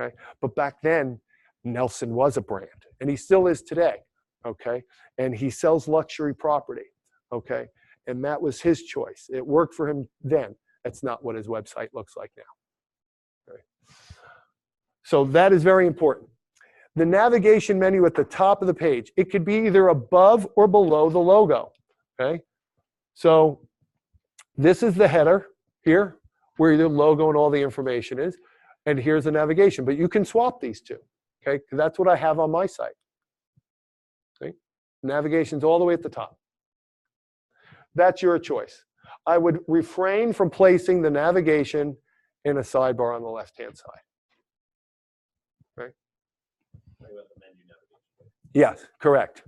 Okay? But back then, Nelson was a brand, and he still is today. Okay? And he sells luxury property. Okay? And that was his choice. It worked for him then. That's not what his website looks like now. Okay. So that is very important. The navigation menu at the top of the page, it could be either above or below the logo. Okay? So This is the header here, where your logo and all the information is. And here's the navigation. But you can swap these two, okay? 'Cause that's what I have on my site. Okay? Navigation's all the way at the top. That's your choice. I would refrain from placing the navigation in a sidebar on the left-hand side. Okay? Talking about the menu navigation. Yes, correct.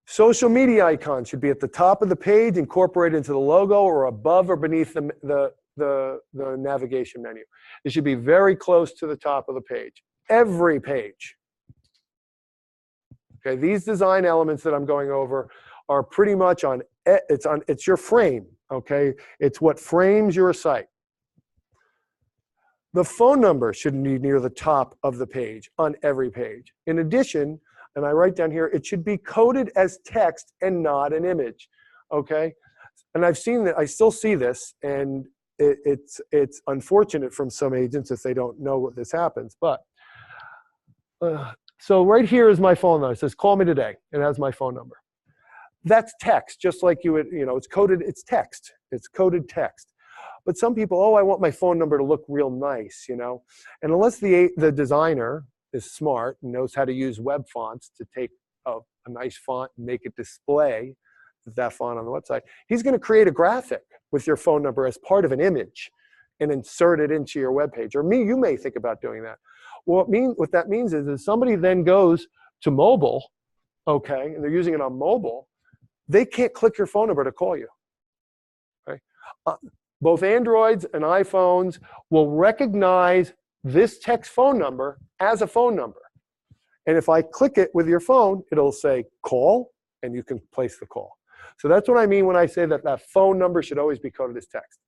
Social media icons should be at the top of the page, incorporated into the logo, or above or beneath the navigation menu. It should be very close to the top of the page. Every page. Okay, these design elements that I'm going over are pretty much it's your frame, okay? It's what frames your site. The phone number should be near the top of the page on every page. In addition, and I write down here, it should be coded as text and not an image, okay? And I've seen that, I still see this, and it's unfortunate from some agents if they don't know what this happens, but so right here is my phone number. It says, call me today. It has my phone number. That's text, just like you would, it's coded, it's text. It's coded text. But some people, oh, I want my phone number to look real nice, And unless the designer is smart and knows how to use web fonts to take a nice font and make it display that font on the website, he's going to create a graphic with your phone number as part of an image and insert it into your web page. Or you may think about doing that. Well, what that means is if somebody then goes to mobile, okay, and they're using it on mobile, they can't click your phone number to call you. Okay? Both Androids and iPhones will recognize this text phone number as a phone number. And if I click it with your phone, it'll say call, and you can place the call. So that's what I mean when I say that that phone number should always be coded as text.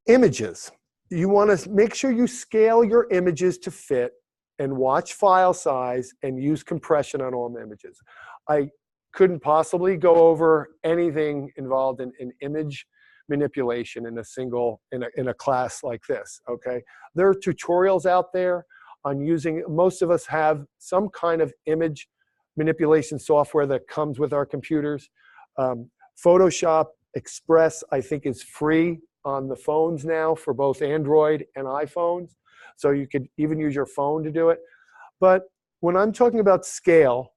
Images. You want to make sure you scale your images to fit and watch file size and use compression on all the images. I couldn't possibly go over anything involved in image manipulation in a class like this, okay? There are tutorials out there on using, most of us have some kind of image manipulation software that comes with our computers. Photoshop Express, I think, is free on the phones now for both Android and iPhones. So you could even use your phone to do it. But when I'm talking about scale,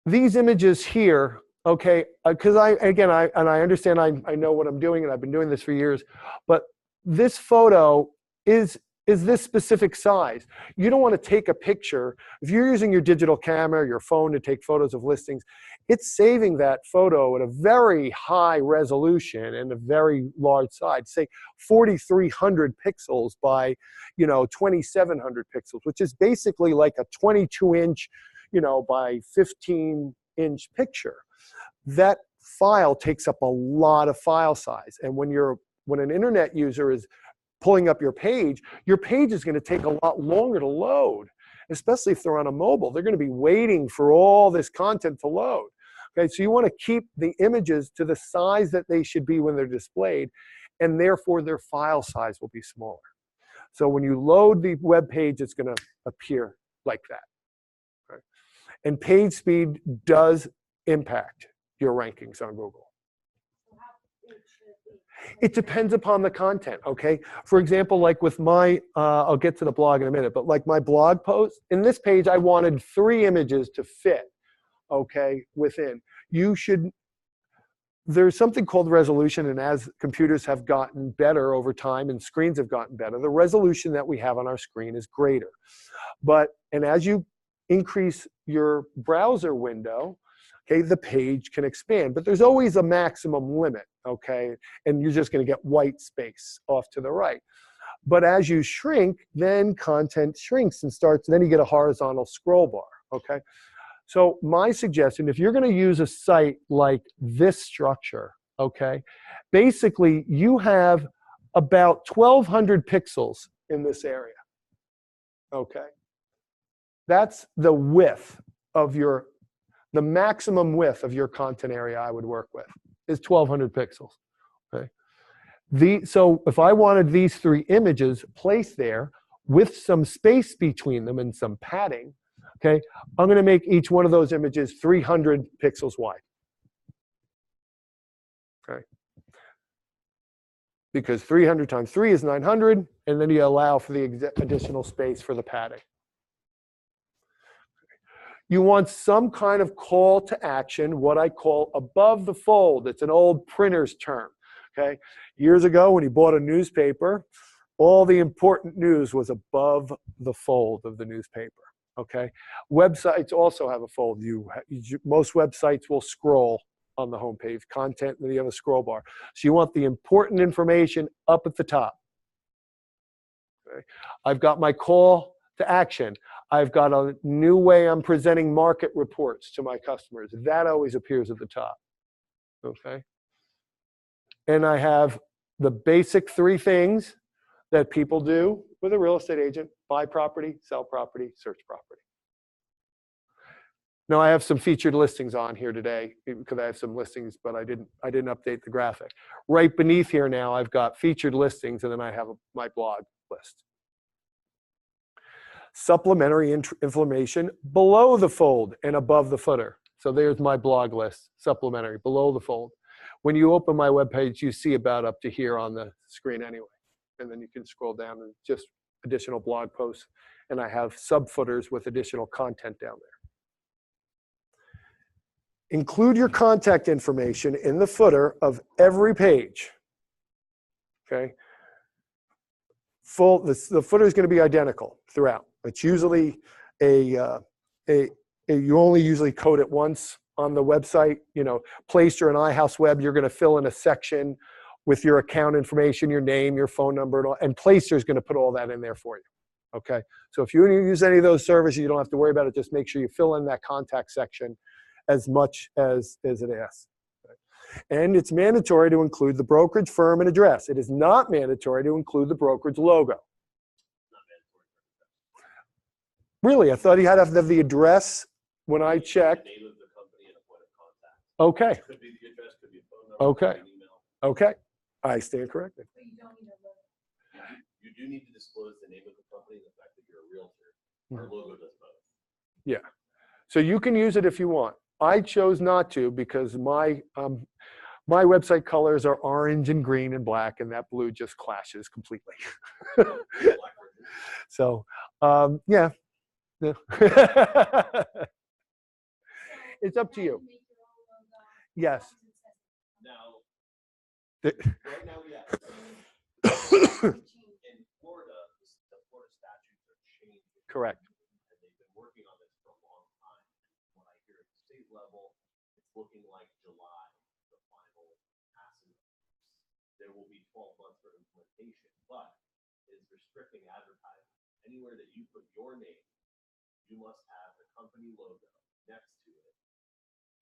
these images here, okay, because I understand I know what I'm doing, and I've been doing this for years, but this photo is this specific size. You don't want to take a picture. If you're using your digital camera, your phone to take photos of listings, it's saving that photo at a very high resolution and a very large size, say 4,300 pixels by 2,700 pixels, which is basically like a 22-inch by 15-inch picture. That file takes up a lot of file size. And when an internet user is pulling up your page is going to take a lot longer to load, especially if they're on a mobile. They're going to be waiting for all this content to load. Okay, so you want to keep the images to the size that they should be when they're displayed, and therefore their file size will be smaller. So when you load the web page, it's going to appear like that. Okay? And page speed does impact your rankings on Google. It depends upon the content, okay? For example, like with my, I'll get to the blog in a minute, but like my blog post, in this page, I wanted 3 images to fit, okay, within. There's something called resolution, and as computers have gotten better over time and screens have gotten better, the resolution that we have on our screen is greater. And as you increase your browser window, okay, the page can expand, but there's always a maximum limit, okay? And you're just going to get white space off to the right. But as you shrink, then content shrinks and then you get a horizontal scroll bar, okay? So my suggestion, if you're going to use a site like this structure, okay, basically you have about 1,200 pixels in this area, okay? That's the width of the maximum width of your content area I would work with is 1,200 pixels. Okay? So if I wanted these 3 images placed there with some space between them and some padding, Okay, I'm going to make each one of those images 300 pixels wide. Okay, because 300 times 3 is 900, and then you allow for the additional space for the padding. You want some kind of call to action, what I call above the fold. It's an old printer's term. Okay, years ago when you bought a newspaper, all the important news was above the fold of the newspaper. Okay, websites also have a fold. Most websites will scroll on the home page, content, and then you have a scroll bar. So you want the important information up at the top. Okay. I've got my call to action. I've got a new way I'm presenting market reports to my customers. That always appears at the top. Okay. And I have the basic 3 things that people do with a real estate agent: buy property, sell property, search property. Now I have some featured listings on here today because I have some listings, but I didn't update the graphic. Right beneath here now I've got featured listings, and then I have my blog list. Supplementary information below the fold and above the footer. So there's my blog list, supplementary, below the fold. When you open my webpage, you see about up to here on the screen anyway. And then you can scroll down and just additional blog posts. And I have sub-footers with additional content down there. Include your contact information in the footer of every page. Okay? The footer is going to be identical throughout. It's usually you only usually code it once on the website. You know, Placer and iHouse Web, you're going to fill in a section with your account information, your name, your phone number, and all, and Placer is going to put all that in there for you. Okay, so if you use any of those services, you don't have to worry about it. Just make sure you fill in that contact section as much as it is. And it's mandatory to include the brokerage firm and address. It is not mandatory to include the brokerage logo. Really? I thought he had to have the address when I checked. The name of the company and a point of contact. Okay. Could be the address, could be a phone number, Okay. could be an email. Okay. I stand corrected. But you don't need a logo. You do need to disclose the name of the company and the fact that you're a realtor. Our logo does both. Yeah. So you can use it if you want. I chose not to because my website colors are orange and green and black, and that blue just clashes completely. So, yeah. Yeah. It's up to you. Yes. Now, The- right now, yes. In Florida, the Florida statutes are changing. Correct. And they've been working on this for a long time. When I hear at the state level, it's looking like July, the final passing. There will be 12 months for implementation, but it's restricting advertising. Anywhere that you put your name, you must have the company logo next to it,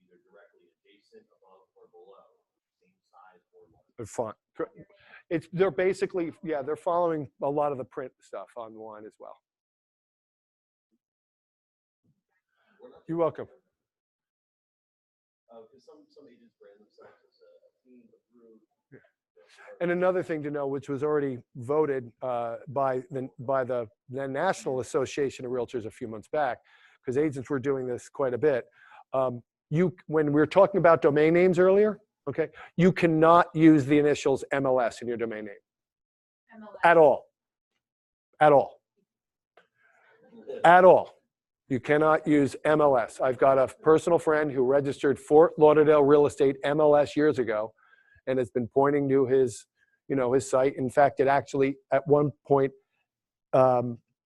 either directly adjacent, above, or below, same size or larger. They're fine. They're basically, yeah, they're following a lot of the print stuff online as well. You're welcome. Because some agents brand themselves as a team, a group. And another thing to know, which was already voted by the National Association of Realtors a few months back, because agents were doing this quite a bit. When we were talking about domain names earlier, okay, you cannot use the initials MLS in your domain name MLS. at all. At all. At all. You cannot use MLS. I've got a personal friend who registered Fort Lauderdale Real Estate MLS years ago, and has been pointing to his site. In fact, it actually, at one point,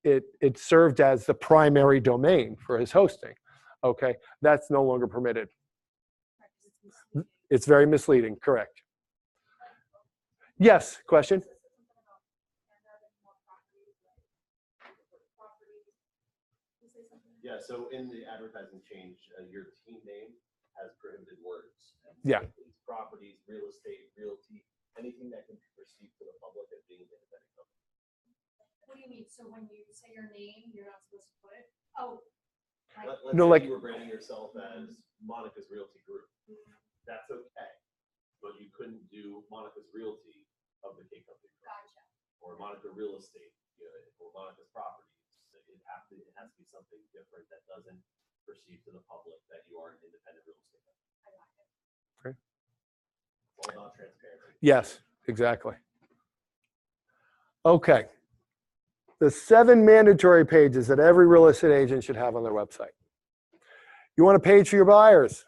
it served as the primary domain for his hosting. Okay, that's no longer permitted. It's very misleading, correct. Yes, question? Yeah, so in the advertising change, your team name has prohibited words. And Yeah. so it's properties, real estate, realty, anything that can be perceived to the public as being an independent company. What do you mean? So when you say your name, you're not supposed to put it? Oh. Let's No, say like- you were branding yourself as Monica's Realty Group. That's okay. But you couldn't do Monica's Realty of the K Company Group. Gotcha. Or Monica Real Estate, or Monica's Properties. it has to be something different that doesn't perceive to the public that you are an independent real estate agent. Okay. It's all about transparency. Yes, exactly. Okay. The 7 mandatory pages that every real estate agent should have on their website. You want a page for your buyers.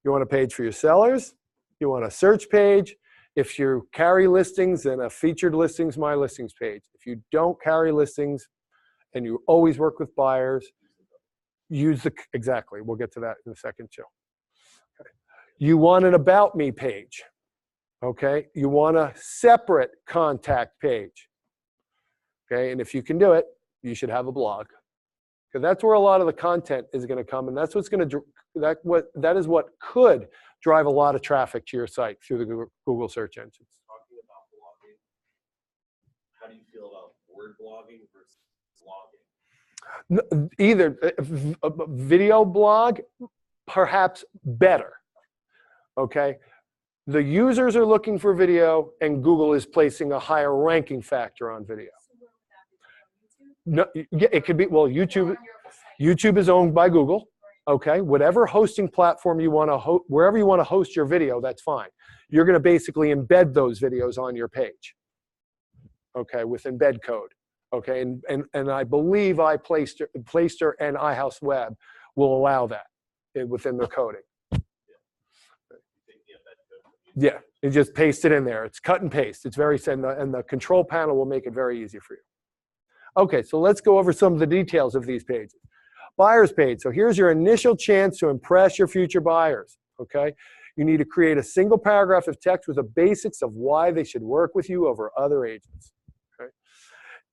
You want a page for your sellers. You want a search page. If you carry listings, then a featured listings, my listings page. If you don't carry listings and you always work with buyers, exactly. We'll get to that in a second too. Okay. You want an about me page. Okay. You want a separate contact page. Okay, and if you can do it, you should have a blog, because that's where a lot of the content is going to come, and that's what's going to that is what could drive a lot of traffic to your site through the Google search engines. Talking about blogging, how do you feel about word blogging versus blogging? Either a video blog, perhaps better. Okay, the users are looking for video, and Google is placing a higher ranking factor on video. No, yeah, it could be, well, YouTube is owned by Google. Okay, whatever hosting platform you want to wherever you want to host your video, that's fine. You're going to basically embed those videos on your page. Okay, with embed code. Okay, and I believe Playster and iHouse Web will allow that within their coding. Yeah, you just paste it in there. It's cut and paste. It's very simple, and the control panel will make it very easy for you. Okay, so let's go over some of the details of these pages. Buyer's page. So here's your initial chance to impress your future buyers. Okay, you need to create a single paragraph of text with the basics of why they should work with you over other agents. Okay,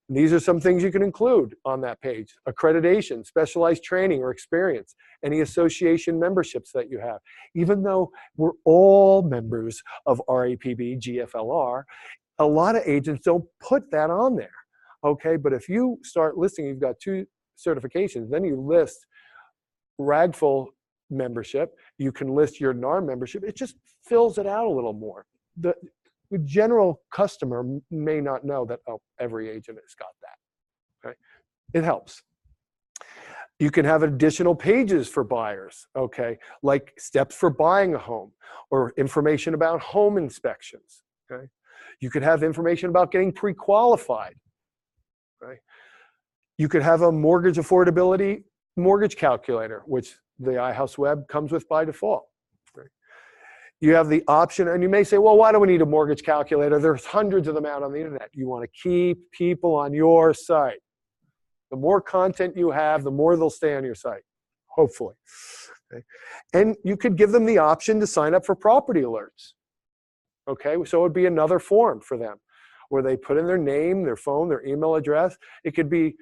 and these are some things you can include on that page: accreditation, specialized training or experience, any association memberships that you have. Even though we're all members of RAPB, GFLR, a lot of agents don't put that on there. Okay, but if you start listing, you've got 2 certifications, then you list RAGFL membership, you can list your NAR membership, it just fills it out a little more. The general customer may not know that, oh, every agent has got that. Okay, it helps. You can have additional pages for buyers, okay, like steps for buying a home or information about home inspections. Okay, you could have information about getting pre-qualified. Right. You could have a mortgage affordability mortgage calculator, which the iHouse Web comes with by default. Right. You have the option, and you may say, well, why do we need a mortgage calculator? There's hundreds of them out on the internet. You want to keep people on your site. The more content you have, the more they'll stay on your site, hopefully. Okay. And you could give them the option to sign up for property alerts. Okay, so it would be another form for them, where they put in their name, their phone, their email address. It could be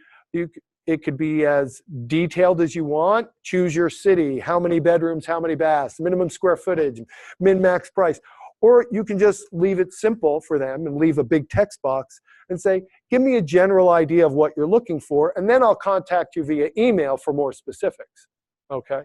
as detailed as you want. Choose your city, how many bedrooms, how many baths, minimum square footage, min-max price. Or you can just leave it simple for them and leave a big text box and say, give me a general idea of what you're looking for, and then I'll contact you via email for more specifics. Okay,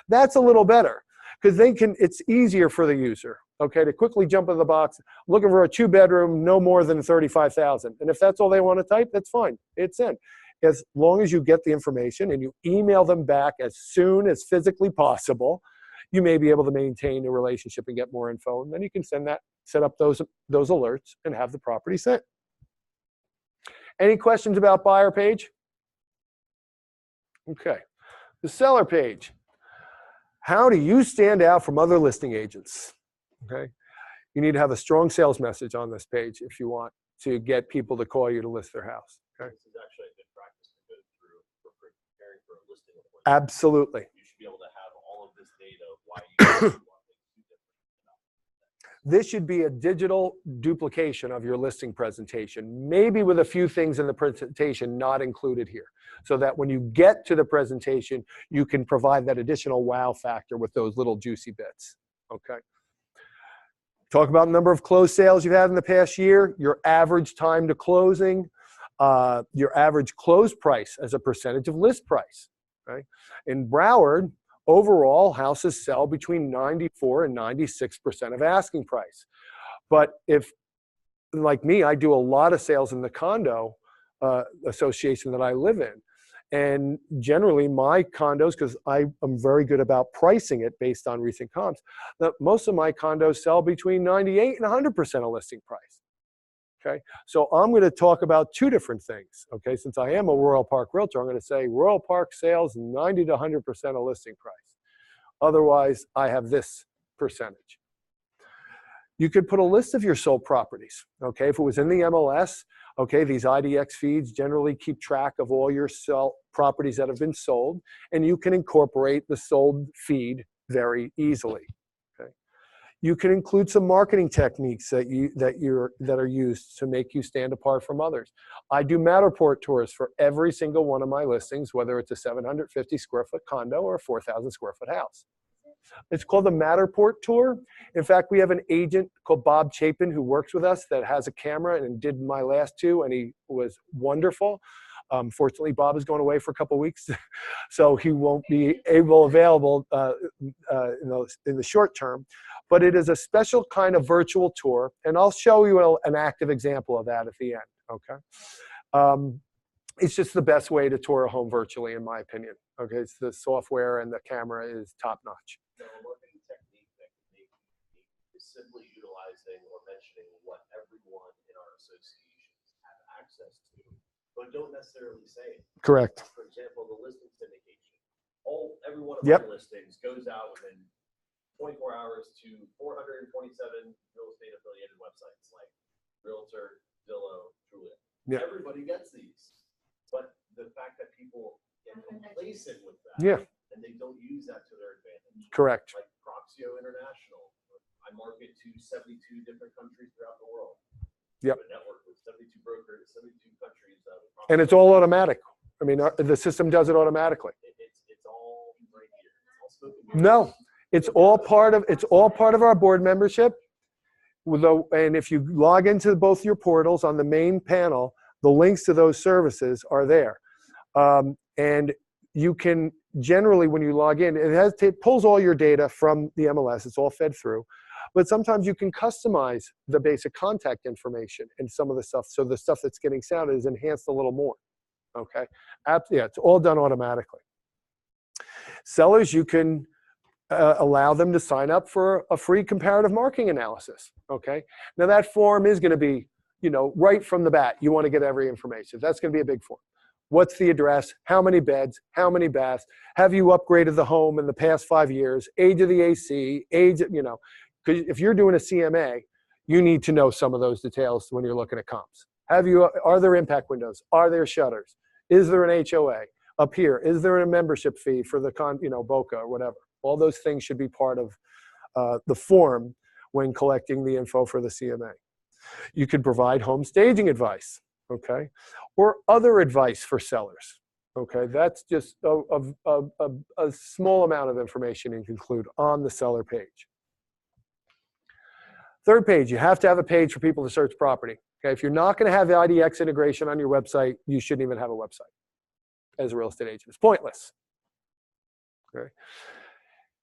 that's a little better, because it's easier for the user. Okay, to quickly jump in the box, looking for a 2-bedroom, no more than $35,000. And if that's all they want to type, that's fine. It's in. As long as you get the information and you email them back as soon as physically possible, you may be able to maintain a relationship and get more info. And then you can set up those alerts and have the property sent. Any questions about buyer page? Okay, the seller page. How do you stand out from other listing agents? Okay, you need to have a strong sales message on this page if you want to get people to call you to list their house. Okay. This is actually a good practice to go through for preparing for a listing appointment. Absolutely. You should be able to have all of this data of why you want things to different. This should be a digital duplication of your listing presentation, maybe with a few things in the presentation not included here, so that when you get to the presentation, you can provide that additional wow factor with those little juicy bits. Okay. Talk about the number of closed sales you've had in the past year, your average time to closing, your average close price as a percentage of list price. Okay? In Broward, overall, houses sell between 94 and 96% of asking price. But if, like me, I do a lot of sales in the condo association that I live in. And generally my condos, because I am very good about pricing it based on recent comps, that most of my condos sell between 98 and 100% of listing price. Okay, so I'm going to talk about two different things. Okay, since I am a Royal Park realtor, I'm going to say Royal Park sales 90 to 100% of listing price. Otherwise, I have this percentage. You could put a list of your sold properties. Okay, if it was in the MLS, okay, these IDX feeds generally keep track of all your properties that have been sold, and you can incorporate the sold feed very easily. Okay, you can include some marketing techniques that are used to make you stand apart from others. I do Matterport tours for every single one of my listings, whether it's a 750 square foot condo or a 4,000 square foot house. It's called the Matterport tour. In fact, we have an agent called Bob Chapin who works with us that has a camera and did my last two, and he was wonderful. Fortunately, Bob is going away for a couple of weeks, so he won't be available in the short term. But it is a special kind of virtual tour, and I'll show you an active example of that at the end. Okay. It's just the best way to tour a home virtually, in my opinion. Okay, it's the software and the camera is top notch. So a marketing technique that can make is simply utilizing or mentioning what everyone in our associations have access to, but don't necessarily say it. Correct. For example, the listing syndication. Every one of Yep. our listings goes out within 24 hours to 427 real estate affiliated websites like Realtor, Zillow, Trulia. Yep. Everybody gets these. But the fact that people get complacent with that, Yeah. and they don't use that to their advantage. Correct. Like Proxio International, I market to 72 different countries throughout the world. Yep. A network with 72 brokers, 72 countries. And it's all automatic. I mean, the system does it automatically. It's all right here. It's all spoken. No, it's all part of our board membership. And if you log into both your portals on the main panel, the links to those services are there. And you can generally, when you log in, it pulls all your data from the MLS. It's all fed through. But sometimes you can customize the basic contact information and some of the stuff. So the stuff that's getting sounded is enhanced a little more. Okay. Yeah, it's all done automatically. Sellers, you can allow them to sign up for a free comparative marketing analysis. Okay. Now that form is going to be, right from the bat, you want to get every information. That's going to be a big form. What's the address? How many beds? How many baths? Have you upgraded the home in the past 5 years? Age of the AC, age, because if you're doing a CMA, you need to know some of those details when you're looking at comps. Are there impact windows? Are there shutters? Is there an HOA up here? Is there a membership fee for the BOCA or whatever? All those things should be part of the form when collecting the info for the CMA. You could provide home staging advice, okay, or other advice for sellers. Okay, that's just a small amount of information you can include on the seller page. Third page, you have to have a page for people to search property. Okay, if you're not going to have the IDX integration on your website, you shouldn't even have a website as a real estate agent. It's pointless. Okay.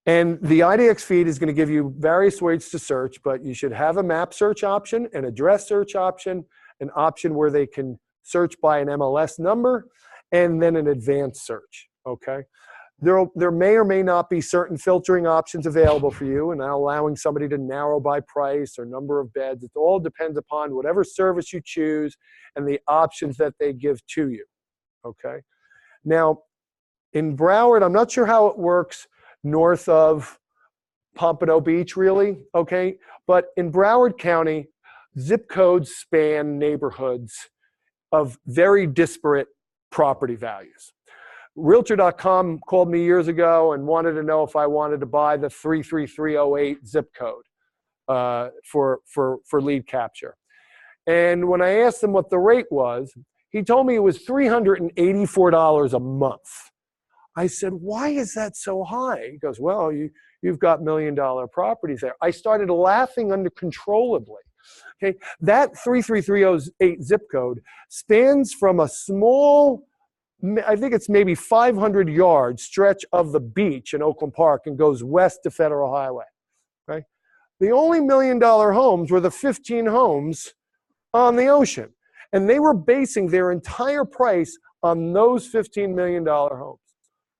And the IDX feed is going to give you various ways to search, but you should have a map search option, an address search option, an option where they can search by an MLS number, and then an advanced search, okay? There may or may not be certain filtering options available for you and allowing somebody to narrow by price or number of beds. It all depends upon whatever service you choose and the options that they give to you, okay? Now, in Broward, I'm not sure how it works north of Pompano Beach, really, okay? But in Broward County, zip codes span neighborhoods of very disparate property values. Realtor.com called me years ago and wanted to know if I wanted to buy the 33308 zip code for lead capture. And when I asked him what the rate was, he told me it was $384 a month. I said, why is that so high? He goes, well, you've got $1 million properties there. I started laughing uncontrollably. Okay, that 33308 zip code spans from a small, I think it's maybe 500 yard stretch of the beach in Oakland Park and goes west to Federal Highway. Okay? The only $1 million homes were the 15 homes on the ocean. And they were basing their entire price on those $15 million homes,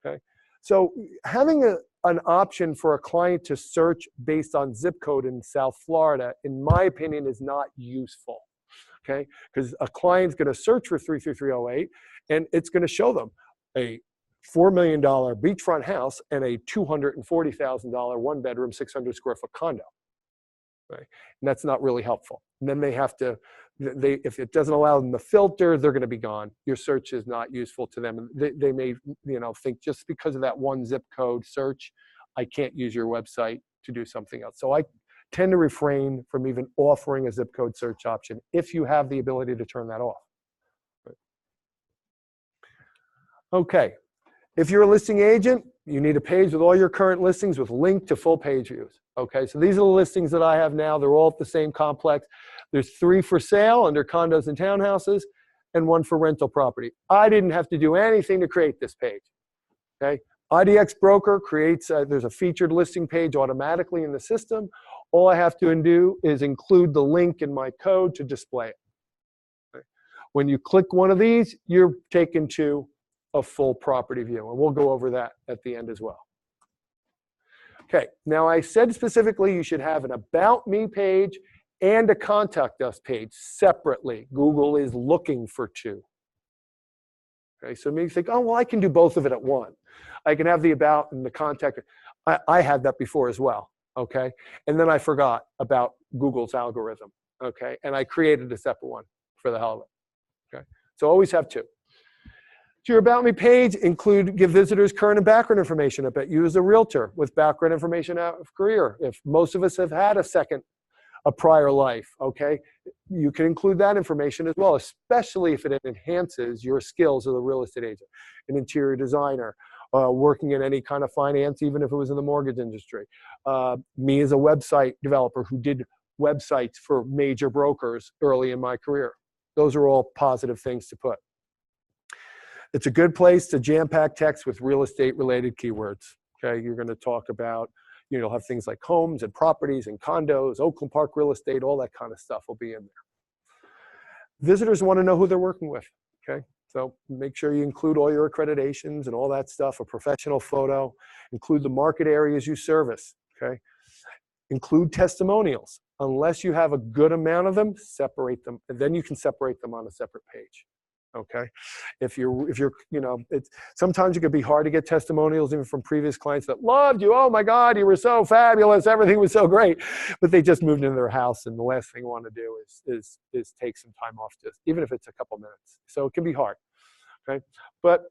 okay? So having an option for a client to search based on zip code in South Florida, in my opinion, is not useful, okay? Because a client's going to search for 33308, and it's going to show them a $4 million beachfront house and a $240,000 one-bedroom, 600-square-foot condo, right? And that's not really helpful. And then they have to, if it doesn't allow them to filter, they're going to be gone. Your search is not useful to them. They may, think just because of that one zip code search, I can't use your website to do something else. So I tend to refrain from even offering a zip code search option if you have the ability to turn that off. Okay. If you're a listing agent, you need a page with all your current listings with link to full page views. Okay, so these are the listings that I have now. They're all at the same complex. There's 3 for sale under condos and townhouses and 1 for rental property. I didn't have to do anything to create this page. Okay, IDX Broker creates, there's a featured listing page automatically in the system. All I have to do is include the link in my code to display it. Okay. When you click one of these, you're taken to a full property view, and we'll go over that at the end as well. Okay, now I said specifically you should have an About Me page and a Contact Us page separately. Google is looking for 2. Okay, so maybe you think, oh, well, I can do both of it at one. I can have the About and the Contact. I had that before as well, okay? And then I forgot about Google's algorithm, okay? And I created a separate one for the hell of it, okay? So always have 2. To your About Me page, give visitors current and background information about you as a realtor with background information out of career. If most of us have had a prior life, okay, you can include that information as well, especially if it enhances your skills as a real estate agent, an interior designer, working in any kind of finance, even if it was in the mortgage industry. Me as a website developer who did websites for major brokers early in my career. Those are all positive things to put. It's a good place to jam-pack text with real estate-related keywords. Okay, you're going to talk about, you'll have things like homes and properties and condos, Oakland Park real estate, all that kind of stuff will be in there. Visitors want to know who they're working with. Okay, so make sure you include all your accreditations and all that stuff, a professional photo, include the market areas you service. Okay, include testimonials. Unless you have a good amount of them, separate them, and then you can separate them on a separate page. Okay, if you're, sometimes it could be hard to get testimonials even from previous clients that loved you. Oh my God, you were so fabulous. Everything was so great, but they just moved into their house, and the last thing you want to do is take some time off, just even if it's a couple minutes. So it can be hard. Okay, but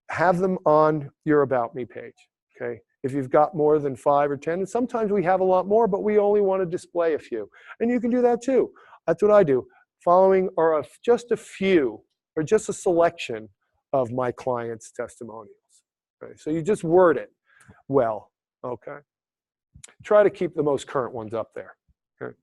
have them on your About Me page. Okay, if you've got more than 5 or 10, and sometimes we have a lot more, but we only want to display a few, and you can do that too. That's what I do. Following are just a few, or just a selection of my clients' testimonials. Okay? So you just word it well, okay? Try to keep the most current ones up there. Okay?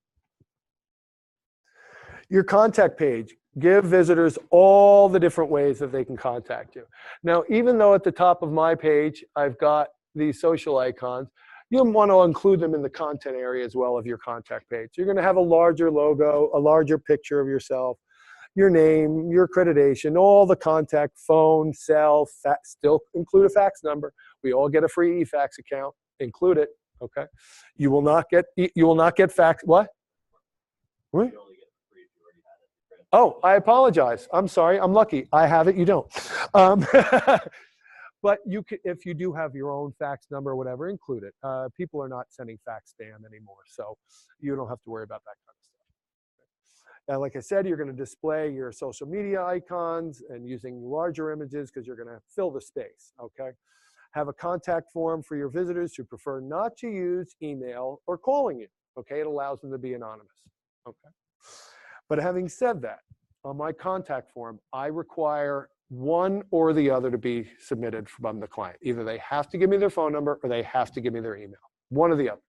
Your contact page, give visitors all the different ways that they can contact you. Now, even though at the top of my page, I've got these social icons, you'll want to include them in the content area as well of your contact page. You're going to have a larger logo, a larger picture of yourself, your name, your accreditation, all the contact, phone, cell, fax, still include a fax number. We all get a free eFax account. Include it, okay? You will not get fax. What? What? Oh, I apologize. I'm sorry. I'm lucky. I have it. You don't. But you can, if you do have your own fax number or whatever, include it. People are not sending fax spam anymore, so you don't have to worry about that kind of stuff. Now, like I said, you're going to display your social media icons and using larger images because you're going to fill the space, okay? Have a contact form for your visitors who prefer not to use email or calling you, okay? It allows them to be anonymous, okay? But having said that, on my contact form, I require one or the other to be submitted from the client. Either they have to give me their phone number or they have to give me their email, one or the other.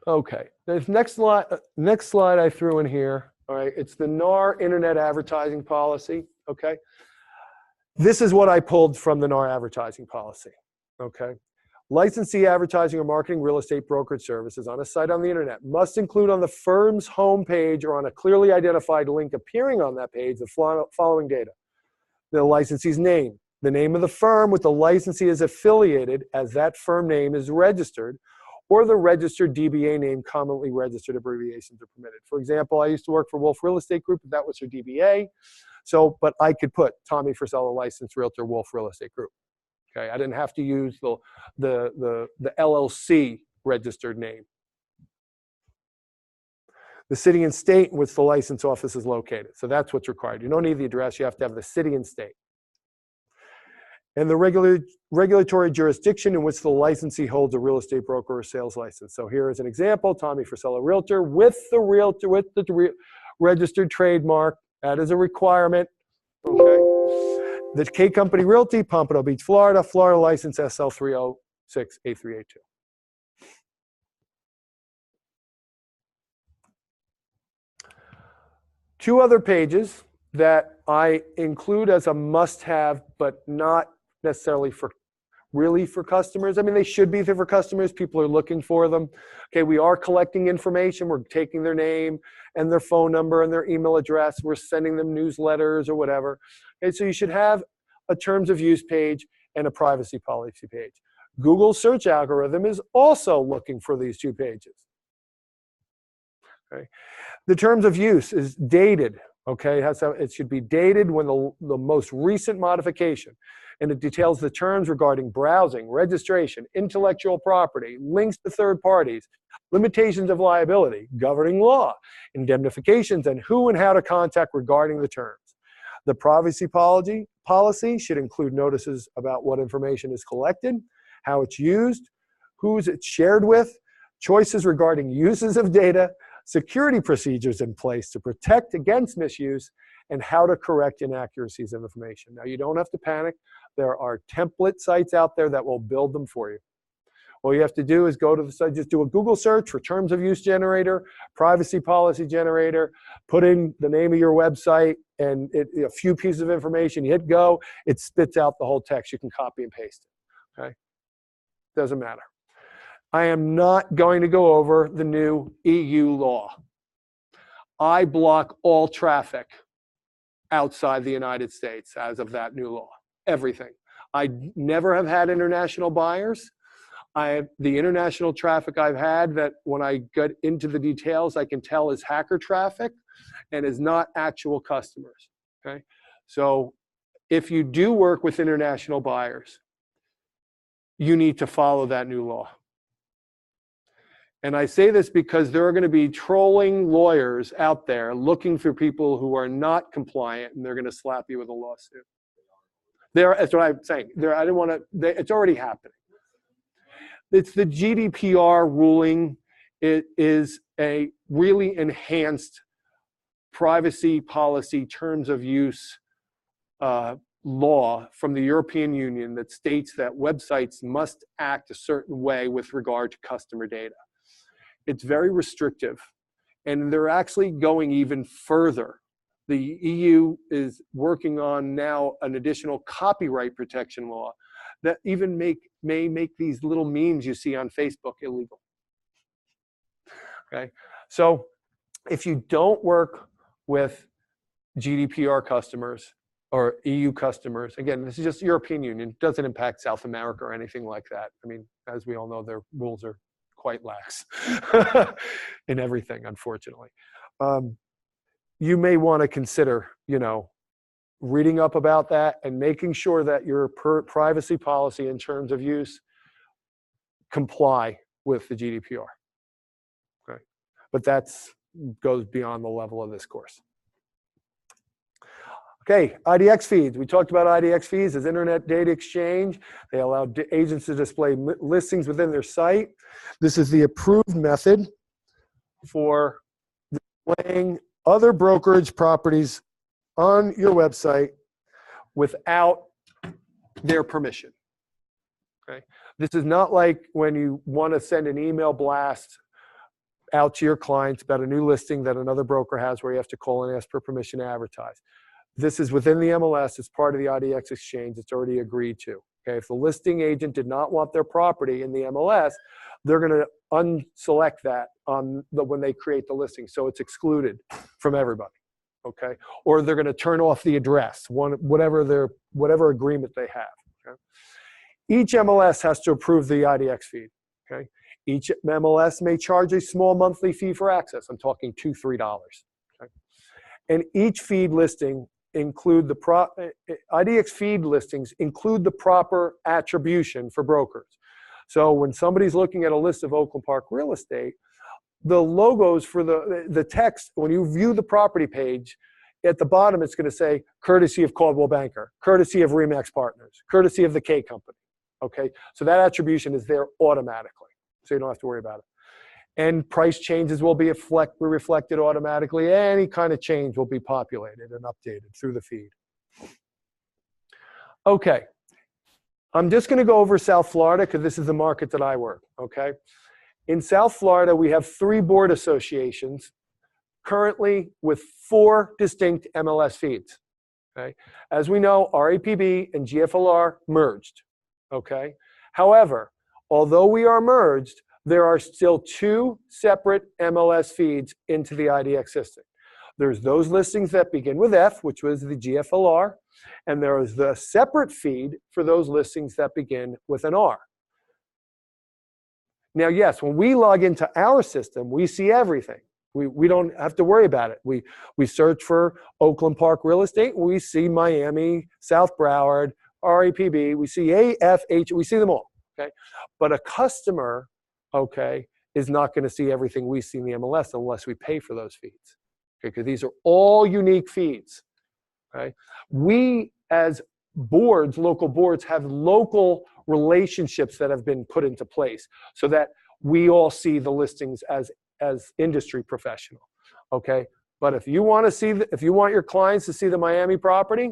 Okay, this next slide I threw in here, all right, it's the NAR Internet Advertising Policy, okay? This is what I pulled from the NAR Advertising Policy, okay? Licensee advertising or marketing real estate brokerage services on a site on the internet must include on the firm's homepage or on a clearly identified link appearing on that page the following data. The licensee's name, the name of the firm with the licensee is affiliated as that firm name is registered, or the registered DBA name, commonly registered abbreviations are permitted. For example, I used to work for Wolf Real Estate Group, that was her DBA. So, but I could put Tommy Frisella, licensed realtor, Wolf Real Estate Group. Okay, I didn't have to use the LLC registered name. The city and state in which the license office is located. So that's what's required. You don't need the address, you have to have the city and state. And the regulatory jurisdiction in which the licensee holds a real estate broker or sales license. So here is an example, Tommy Frisella Realtor with the registered trademark. That is a requirement, okay? The K Company Realty, Pompano Beach, Florida, Florida license SL3068382. Two other pages that I include as a must-have, but not necessarily really for customers. I mean, they should be there for customers. People are looking for them. Okay, we are collecting information. We're taking their name and their phone number and their email address. We're sending them newsletters or whatever. Okay, so you should have a terms of use page and a privacy policy page. Google's search algorithm is also looking for these two pages. Okay. The terms of use is dated. Okay, it should be dated when the most recent modification, and it details the terms regarding browsing, registration, intellectual property, links to third parties, limitations of liability, governing law, indemnifications, and who and how to contact regarding the terms. The privacy policy should include notices about what information is collected, how it's used, who's it's shared with, choices regarding uses of data, security procedures in place to protect against misuse, and how to correct inaccuracies of information. Now, you don't have to panic. There are template sites out there that will build them for you. All you have to do is go to the site, just do a Google search for terms of use generator, privacy policy generator, put in the name of your website and a few pieces of information, you hit go, it spits out the whole text. You can copy and paste it, okay? Doesn't matter. I am not going to go over the new EU law. I block all traffic outside the United States as of that new law, everything. I never have had international buyers. The international traffic I've had that when I get into the details, I can tell is hacker traffic and is not actual customers, okay? So if you do work with international buyers, you need to follow that new law. And I say this because there are going to be trolling lawyers out there looking for people who are not compliant, and they're going to slap you with a lawsuit. That's what I'm saying. I didn't want to, it's already happening. It's the Gdpr ruling. It is a really enhanced privacy policy terms of use law from the European Union that states that websites must act a certain way with regard to customer data. It's very restrictive, and they're actually going even further. The EU is working on now an additional copyright protection law that even may make these little memes you see on Facebook illegal. Okay, so if you don't work with GDPR customers or EU customers, again, this is just European Union, it doesn't impact South America or anything like that. I mean, as we all know, their rules are quite lax in everything, unfortunately. You may want to consider, reading up about that and making sure that your privacy policy in terms of use comply with the GDPR. Okay, but that goes beyond the level of this course. Okay, IDX feeds. We talked about IDX feeds as Internet Data Exchange. They allow agents to display listings within their site. This is the approved method for displaying other brokerage properties on your website without their permission. Okay, this is not like when you want to send an email blast out to your clients about a new listing that another broker has where you have to call and ask for permission to advertise. This is within the MLS. It's part of the IDX exchange. It's already agreed to. Okay, if the listing agent did not want their property in the MLS, they're going to unselect that when they create the listing, so it's excluded from everybody. Okay, or they're going to turn off the address, whatever agreement they have. Okay? Each MLS has to approve the IDX feed. Okay, each MLS may charge a small monthly fee for access. I'm talking $2, $3. Okay, and each feed listing IDX feed listings include the proper attribution for brokers. So when somebody's looking at a list of Oakland Park real estate, the logos for the text, when you view the property page, at the bottom it's going to say, courtesy of Caldwell Banker, courtesy of Remax Partners, courtesy of the K Company. Okay, so that attribution is there automatically, so you don't have to worry about it. And price changes will be reflected automatically. Any kind of change will be populated and updated through the feed. Okay, I'm just going to go over South Florida because this is the market that I work, okay? In South Florida, we have 3 board associations currently with 4 distinct MLS feeds, okay? As we know, RAPB and GFLR merged, okay? However, although we are merged, there are still 2 separate MLS feeds into the IDX system. There's those listings that begin with F, which was the GFLR, and there is the separate feed for those listings that begin with an R. Now, yes, when we log into our system, we see everything. We don't have to worry about it. We search for Oakland Park real estate, we see Miami, South Broward, RAPB, we see AFH, we see them all, okay? But a customer, okay, is not going to see everything we see in the MLS unless we pay for those feeds. Okay, because these are all unique feeds. Okay? We as boards, local boards, have local relationships that have been put into place so that we all see the listings as industry professional. Okay, but if you want your clients to see the Miami property,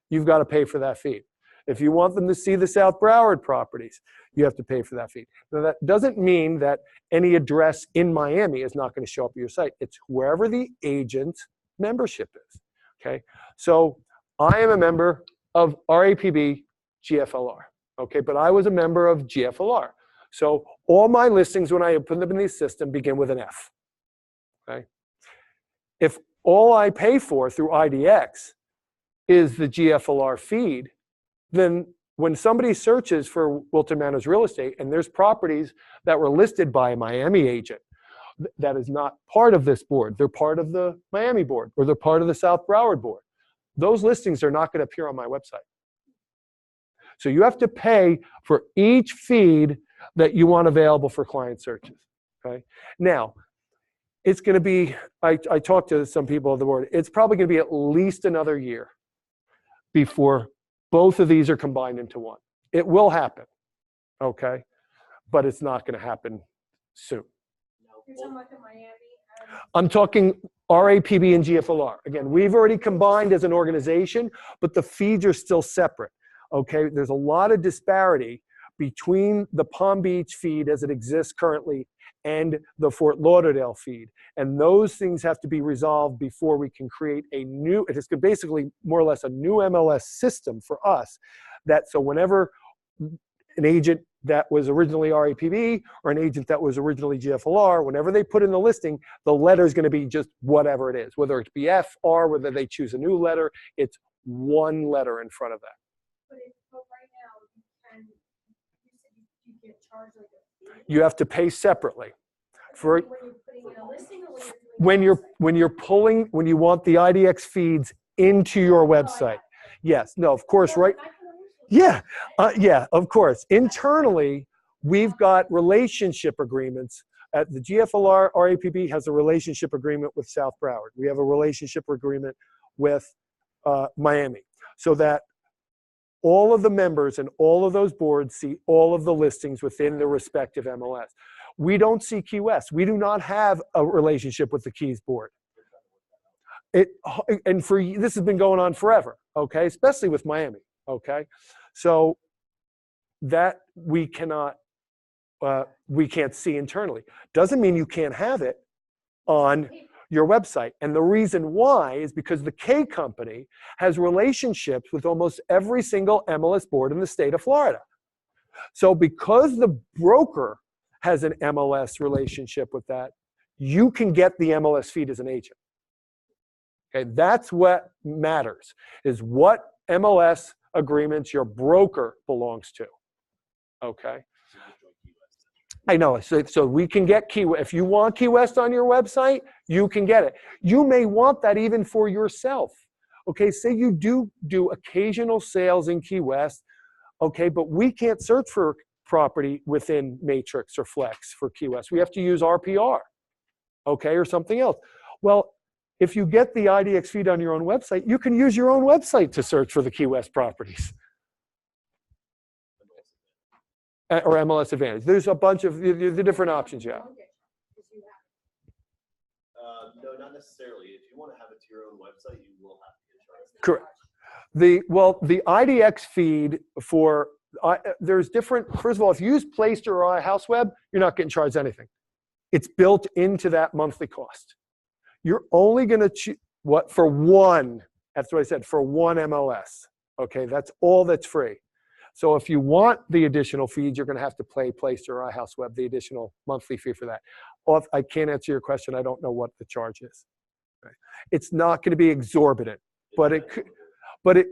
you've got to pay for that feed. If you want them to see the South Broward properties, you have to pay for that feed. Now, that doesn't mean that any address in Miami is not going to show up on your site. It's wherever the agent membership is. Okay, so I am a member of RAPB GFLR. Okay, but I was a member of GFLR. So all my listings, when I put them in the system, begin with an F. Okay, if all I pay for through IDX is the GFLR feed, then when somebody searches for Wilton Manors real estate and there's properties that were listed by a Miami agent that is not part of this board, they're part of the Miami board or they're part of the South Broward board, those listings are not going to appear on my website. So you have to pay for each feed that you want available for client searches. Okay? Now, it's going to be, I talked to some people on the board, it's probably going to be at least another year before both of these are combined into one. It will happen, okay? But it's not going to happen soon. You're talking about the Miami and I'm talking RAPB and GFLR. Again, we've already combined as an organization, but the feeds are still separate, okay? There's a lot of disparity between the Palm Beach feed as it exists currently and the Fort Lauderdale feed. And those things have to be resolved before we can create a new, it's basically more or less a new MLS system for us, that so whenever an agent that was originally RAPB or an agent that was originally GFLR, whenever they put in the listing, the letter is going to be just whatever it is, whether it's BF, R, whether they choose a new letter, it's one letter in front of that. but right now you said you get charged like a fee. You have to pay separately. For, When you're putting in a listing or when you're doing when you want the IDX feeds into your website. Yes, no, of course, right? Yeah, yeah, of course. Internally, we've got relationship agreements. At the GFLR, RAPB has a relationship agreement with South Broward. We have a relationship agreement with Miami, so that all of the members and all of those boards see all of the listings within the respective MLS. We don't see Key West. We do not have a relationship with the Keys board. This has been going on forever, okay? Especially with Miami, okay? So that we can't see internally. Doesn't mean you can't have it on your website. And the reason why is because the K company has relationships with almost every single MLS board in the state of Florida. So because the broker has an MLS relationship with that, you can get the MLS feed as an agent. Okay, that's what matters, is what MLS agreements your broker belongs to. Okay. I know, so we can get Key West. If you want Key West on your website, you can get it. You may want that even for yourself. Okay, say you do occasional sales in Key West, okay, but we can't search for property within Matrix or Flex for Key West. We have to use RPR, okay, or something else. Well, if you get the IDX feed on your own website, you can use your own website to search for the Key West properties. Or MLS Advantage. There's a bunch of the different options you have. No, not necessarily. If you want to have it to your own website, you will have to get charged. Correct. The IDX feed for, there's different, first of all, if you use Playster or iHouseWeb, you're not getting charged anything. It's built into that monthly cost. You're only going to choose, what, for one, that's what I said, for one MLS. Okay, that's all that's free. So if you want the additional feeds, you're going to have to pay Playster or iHouseWeb, the additional monthly fee for that. Well, I can't answer your question. I don't know what the charge is. Right. It's not going to be exorbitant, but it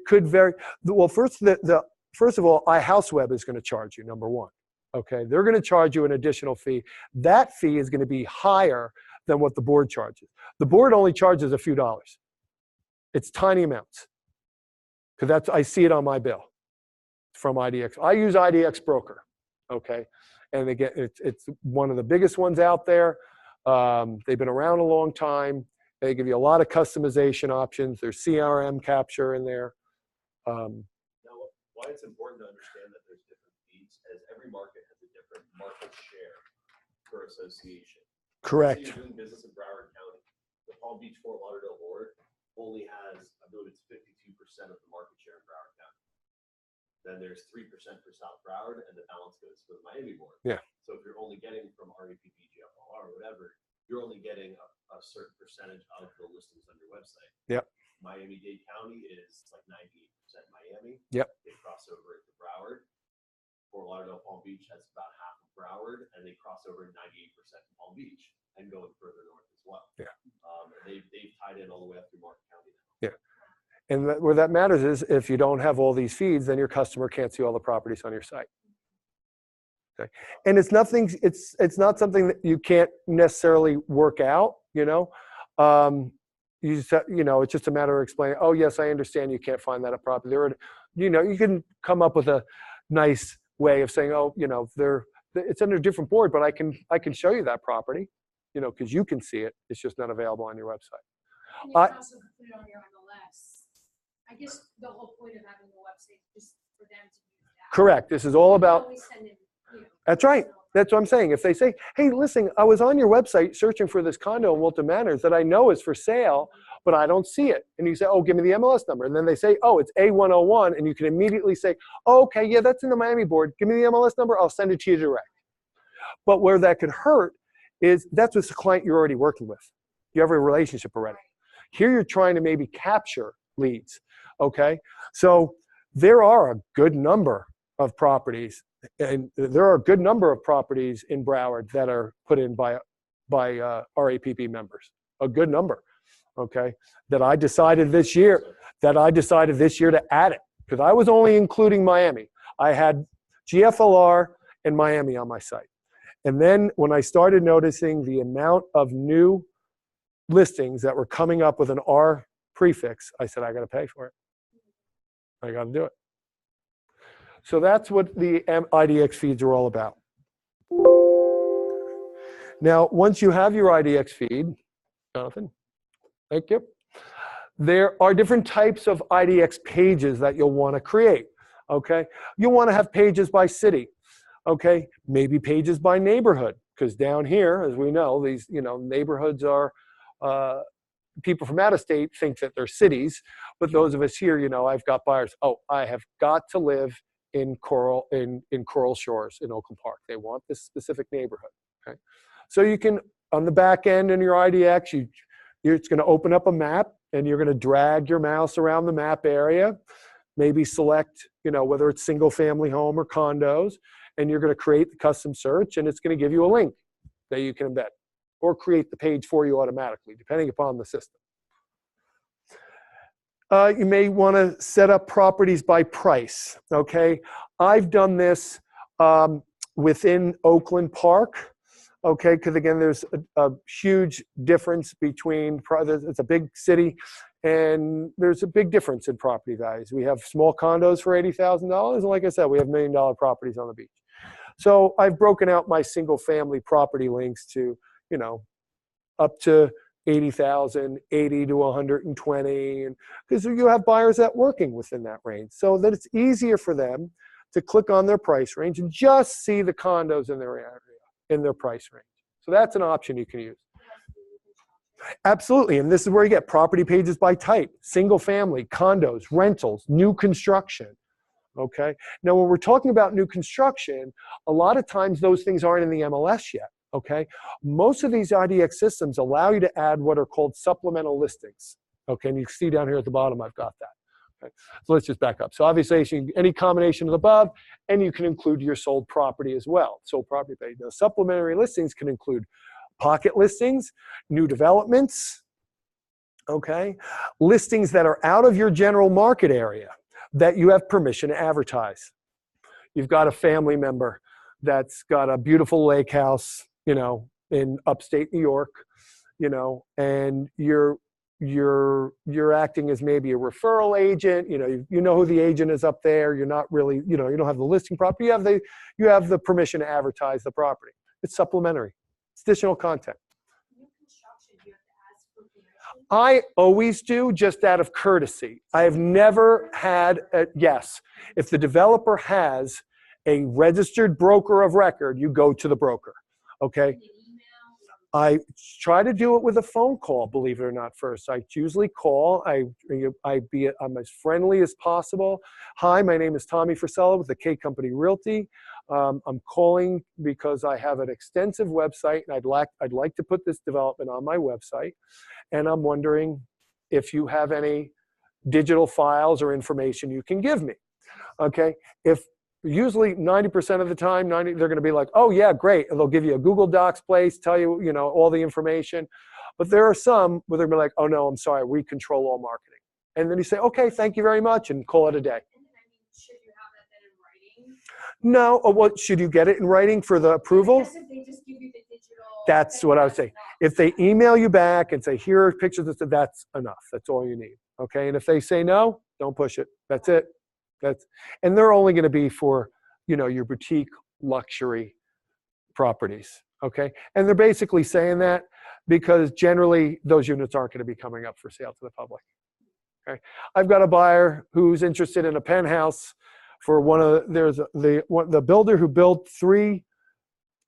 could vary. Well, first of all, iHouseWeb is going to charge you, number one. Okay, they're going to charge you an additional fee. That fee is going to be higher than what the board charges. The board only charges a few dollars. It's tiny amounts, because I see it on my bill from IDX. I use IDX Broker, okay? And again, it's one of the biggest ones out there. They've been around a long time. They give you a lot of customization options. There's CRM capture in there. Now, why it's important to understand that there's different feeds, as every market has a different market share per association. Correct. So you're doing business in Broward County. The Palm Beach Fort Lauderdale board only has, I believe it's 52% of the market share in Broward County. Then there's 3% for South Broward, and the balance goes to the Miami board. Yeah. So if you're only getting from REPP, GFLR, or whatever, you're only getting a certain percentage of the listings on your website. Yep. Miami-Dade County is like 98% Miami. Yep. They cross over into Broward. Fort Lauderdale, Palm Beach has about half of Broward, and they cross over 98% in Palm Beach and going further north as well. Yeah. And they've tied in all the way up through Martin County now. Yeah. And where that matters is if you don't have all these feeds, then your customer can't see all the properties on your site. Okay. And it's not something that you can't necessarily work out, you know. It's just a matter of explaining, oh yes, I understand you can't find that a property. You can come up with a nice way of saying, oh, it's under a different board, but I can show you that property, because you can see it. It's just not available on your website. And you can also put it on your MLS. I guess the whole point of having the website is just for them to use that. Correct. This is all about. That's right. So That's what I'm saying. If they say, hey, listen, I was on your website searching for this condo in Wilton Manors that I know is for sale, but I don't see it. And you say, oh, give me the MLS number. And then they say, oh, it's A101. And you can immediately say, oh, okay, yeah, that's in the Miami board. Give me the MLS number. I'll send it to you direct. But where that could hurt is that's with the client you're already working with. You have a relationship already. Here you're trying to maybe capture leads, okay? So there are a good number of properties, and there are a good number of properties in Broward that are put in by RAPP members, a good number, okay? That I decided this year to add it, because I was only including Miami. I had GFLR and Miami on my site. And then when I started noticing the amount of new listings that were coming up with an R prefix, I said, I got to pay for it. I got to do it. So that's what the IDX feeds are all about. Now, once you have your IDX feed, Jonathan, thank you. There are different types of IDX pages that you'll want to create, okay? You'll want to have pages by city, okay? Maybe pages by neighborhood, because down here, as we know, these neighborhoods are, people from out of state think that they're cities, but those of us here, I've got buyers. Oh, I have got to live in Coral Shores in Oakland Park. They want this specific neighborhood. Okay, so you can on the back end in your IDX, you it's going to open up a map, and you're going to drag your mouse around the map area, maybe select, whether it's single family home or condos, and you're going to create the custom search, and it's going to give you a link that you can embed or create the page for you automatically, depending upon the system. You may want to set up properties by price, okay? I've done this within Oakland Park, okay, because again, there's a huge difference between, it's a big city, and there's a big difference in property values. We have small condos for $80,000, and like I said, we have $1 million properties on the beach. So I've broken out my single family property links to, up to 80,000, 80 to 120, and because you have buyers that working within that range, so that it's easier for them to click on their price range and just see the condos in their area, in their price range. So that's an option you can use. Absolutely, and this is where you get property pages by type, single family, condos, rentals, new construction. Okay, now when we're talking about new construction, a lot of times those things aren't in the MLS yet. Okay, most of these IDX systems allow you to add what are called supplemental listings. Okay, and you see down here at the bottom, I've got that. Okay, so let's just back up. So obviously, any combination of the above, and you can include your sold property as well. Sold property page. Now, supplementary listings can include pocket listings, new developments, okay, listings that are out of your general market area that you have permission to advertise. You've got a family member that's got a beautiful lake house, in upstate New York, and you're acting as maybe a referral agent. You know who the agent is up there. You're not really, you don't have the listing property. You have the permission to advertise the property. It's supplementary. It's additional content. New construction, you have to ask for permission? I always do, just out of courtesy. I have never had yes. If the developer has a registered broker of record, you go to the broker. Okay. I try to do it with a phone call, believe it or not, first. I usually call. I'm as friendly as possible. Hi, my name is Tommy Frisella with the K Company Realty. I'm calling because I have an extensive website, and I'd like to put this development on my website. And I'm wondering if you have any digital files or information you can give me. Okay. Usually 90% of the time, they're going to be like, oh yeah, great. And they'll give you a Google Docs place, tell you, all the information. But there are some where they'll be like, oh no, I'm sorry, we control all marketing. And then you say, okay, thank you very much, and call it a day. And then, should you have that then in writing? No, what should you get it in writing for the approval? Yes, if they just give you the digital. That's what I would say. If they email you back and say, here are pictures, that's enough. That's all you need. Okay, and if they say no, don't push it. That's it. And they're only going to be for, your boutique luxury properties, okay? And they're basically saying that because generally those units aren't going to be coming up for sale to the public, okay? I've got a buyer who's interested in a penthouse for the builder who built 3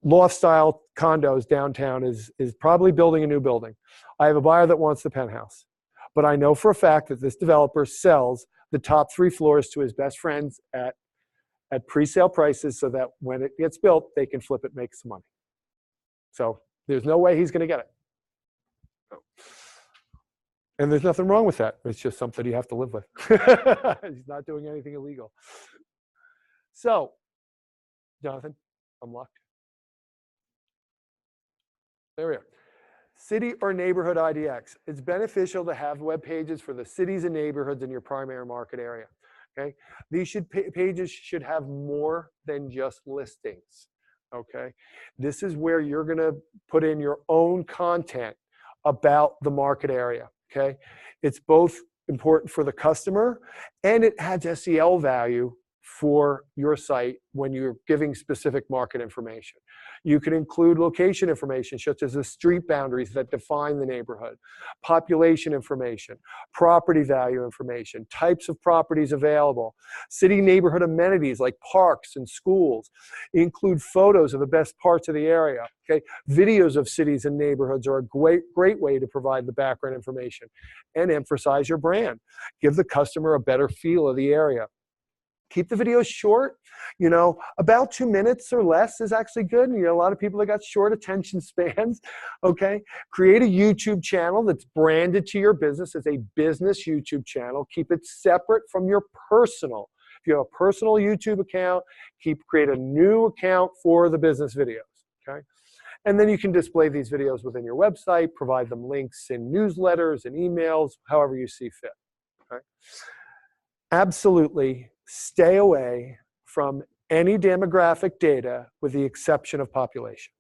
loft-style condos downtown is probably building a new building. I have a buyer that wants the penthouse, but I know for a fact that this developer sells the top 3 floors to his best friends at pre-sale prices, so that when it gets built, they can flip it, make some money. So there's no way he's going to get it. And there's nothing wrong with that. It's just something you have to live with. He's not doing anything illegal. So, Jonathan, I'm locked. There we are. City or neighborhood IDX. It's beneficial to have web pages for the cities and neighborhoods in your primary market area. Okay, these pages should have more than just listings. Okay, this is where you're going to put in your own content about the market area. Okay, it's both important for the customer and it adds SEL value for your site when you're giving specific market information. You can include location information such as the street boundaries that define the neighborhood, population information, property value information, types of properties available, city neighborhood amenities like parks and schools. Include photos of the best parts of the area. Okay, videos of cities and neighborhoods are a great way to provide the background information and emphasize your brand. Give the customer a better feel of the area. Keep the videos short, you know, about 2 minutes or less is actually good. You know, a lot of people that got short attention spans, okay? Create a YouTube channel that's branded to your business as a business YouTube channel. Keep it separate from your personal. If you have a personal YouTube account, create a new account for the business videos, okay? And then you can display these videos within your website, provide them links in newsletters and emails, however you see fit, okay? Absolutely stay away from any demographic data with the exception of population.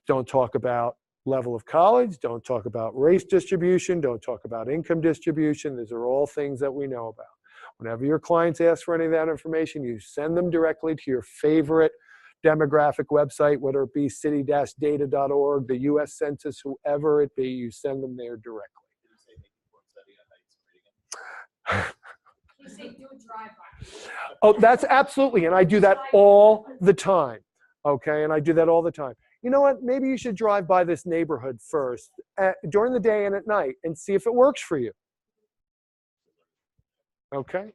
Don't talk about level of college, don't talk about race distribution, don't talk about income distribution. These are all things that we know about. Whenever your clients ask for any of that information, you send them directly to your favorite demographic website, whether it be city-data.org, the US Census, whoever it be, you send them there directly. You say do a drive-by. Oh, that's absolutely, and I do that all the time, okay? And I do that all the time. You know what? Maybe you should drive by this neighborhood first during the day and at night and see if it works for you. Okay?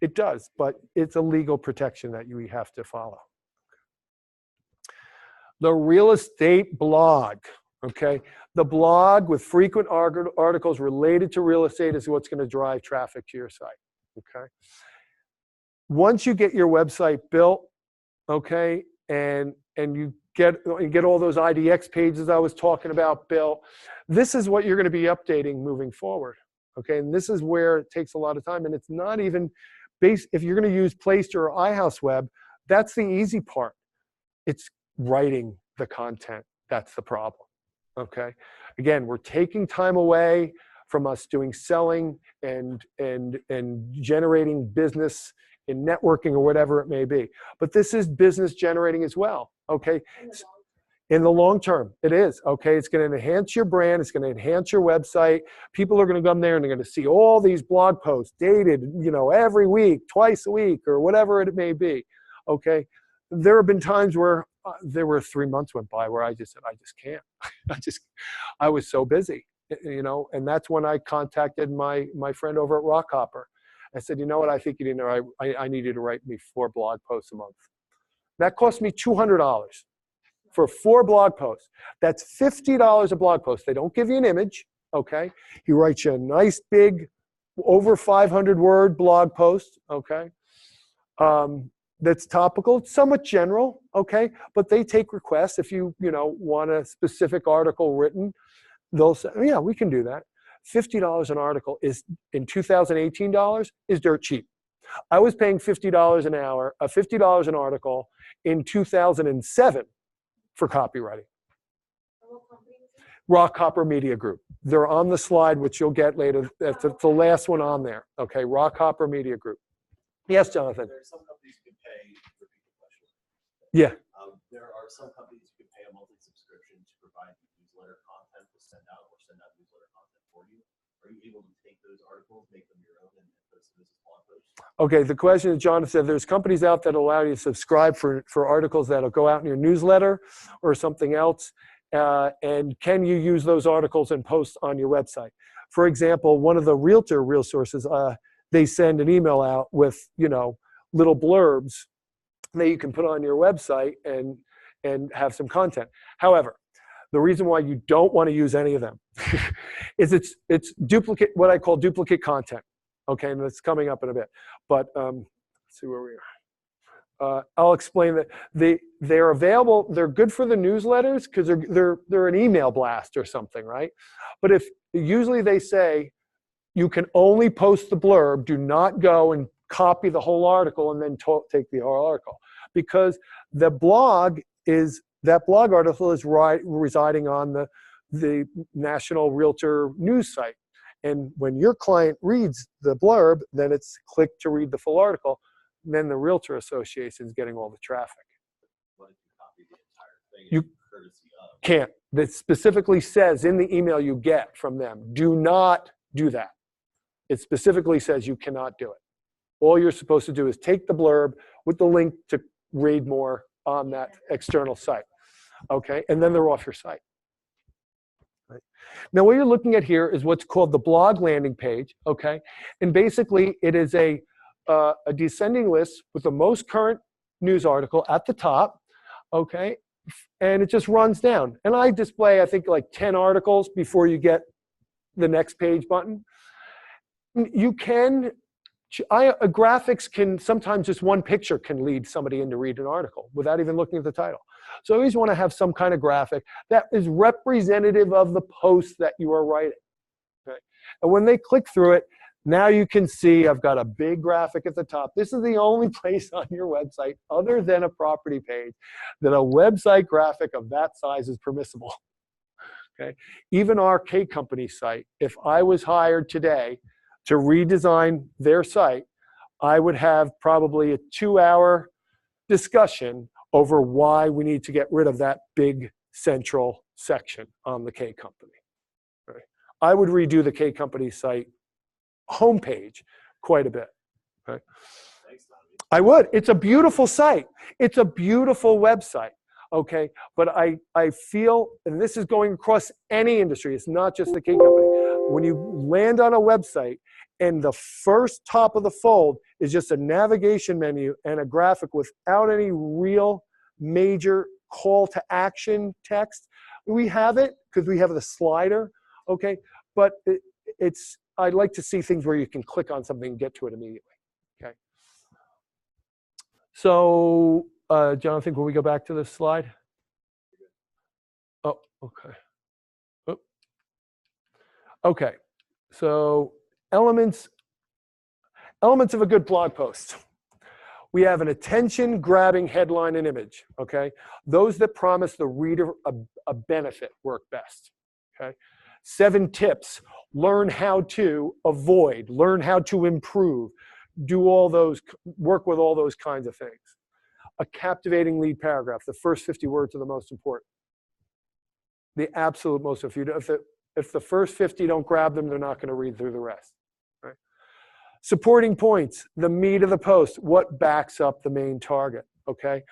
It does, but it's a legal protection that you have to follow. The real estate blog, okay? The blog with frequent articles related to real estate is what's going to drive traffic to your site, okay? Once you get your website built, okay, and you get all those IDX pages I was talking about built, this is what you're going to be updating moving forward, okay? And this is where it takes a lot of time, and it's not even based, if you're going to use Placed or iHouseWeb, that's the easy part. It's writing the content. That's the problem, okay? Again, we're taking time away from us doing selling and generating business in networking or whatever it may be. But this is business generating as well, okay? In the long term, it is, okay? It's going to enhance your brand. It's going to enhance your website. People are going to come there and they're going to see all these blog posts dated, you know, every week, twice a week, or whatever it may be, okay? There have been times where there were 3 months went by where I just said, I just can't. I was so busy, you know, and that's when I contacted my friend over at Rockhopper. I said, you know what, I think you know, I need you to write me 4 blog posts a month. That cost me $200 for 4 blog posts. That's $50 a blog post. They don't give you an image, okay? He writes you a nice big, over 500-word blog post, okay? That's topical. It's somewhat general, okay? But they take requests. If you want a specific article written, they'll say, yeah, we can do that. $50 an article is, in 2018 dollars, is dirt cheap. I was paying $50 an hour, $50 an article in 2007 for copywriting. Rockhopper Media Group. They're on the slide, which you'll get later. That's the last one on there. Okay, Rockhopper Media Group. Yes, Jonathan. There are some companies who can pay, repeat the question. Yeah. There are some companies who can pay a monthly subscription to provide newsletter content to send out or send out newsletter content for you. Are you able to take those articles, make them your own, and post them as blog posts? Okay, the question is, Jonathan said, there's companies out that allow you to subscribe for articles that'll go out in your newsletter or something else. And can you use those articles and post on your website? For example, one of the Realtor resources, they send an email out with, little blurbs that you can put on your website and have some content. However, the reason why you don't want to use any of them is it's duplicate, what I call duplicate content. Okay, and that's coming up in a bit. But let's see where we are. I'll explain that they're available. They're good for the newsletters because they're an email blast or something, right? But if usually they say you can only post the blurb, do not go and copy the whole article and then take the whole article, because the blog article is residing on the National Realtor news site. And when your client reads the blurb, then it's click to read the full article. Then the Realtor Association is getting all the traffic. What if you copy the entire thing? You courtesy of? Can't. That specifically says in the email you get from them, do not do that. It specifically says you cannot do it. All you're supposed to do is take the blurb with the link to read more on that external site. Okay, and then they're off your site. Right. Now what you're looking at here is what's called the blog landing page, okay? And basically it is a a descending list with the most current news article at the top, okay? And it just runs down. And I display, I think, like 10 articles before you get the next page button. You can, graphics can, sometimes just one picture can lead somebody in to read an article without even looking at the title. So I always want to have some kind of graphic that is representative of the post that you are writing. Okay? And when they click through it, now you can see I've got a big graphic at the top. This is the only place on your website, other than a property page, that a website graphic of that size is permissible. Okay? Even our K company site, if I was hired today to redesign their site, I would have probably a 2-hour discussion over why we need to get rid of that big central section on the K company. Right? I would redo the K company site homepage quite a bit. Right? I would. It's a beautiful site. It's a beautiful website. Okay, but I feel, and this is going across any industry, it's not just the K company. When you land on a website and the first top of the fold is just a navigation menu and a graphic without any real major call to action text, we have it because we have the slider, okay, but I'd like to see things where you can click on something and get to it immediately, okay. So, Jonathan, can we go back to this slide? Oh, okay. Oh. Okay, so elements of a good blog post. We have an attention-grabbing headline and image, okay? Those that promise the reader a benefit work best, okay? 7 tips, learn how to avoid, learn how to improve, do all those, work with all those kinds of things. A captivating lead paragraph, the first 50 words are the most important. The absolute most, if the first 50 don't grab them, they're not going to read through the rest. Right? Supporting points, the meat of the post, what backs up the main target, okay?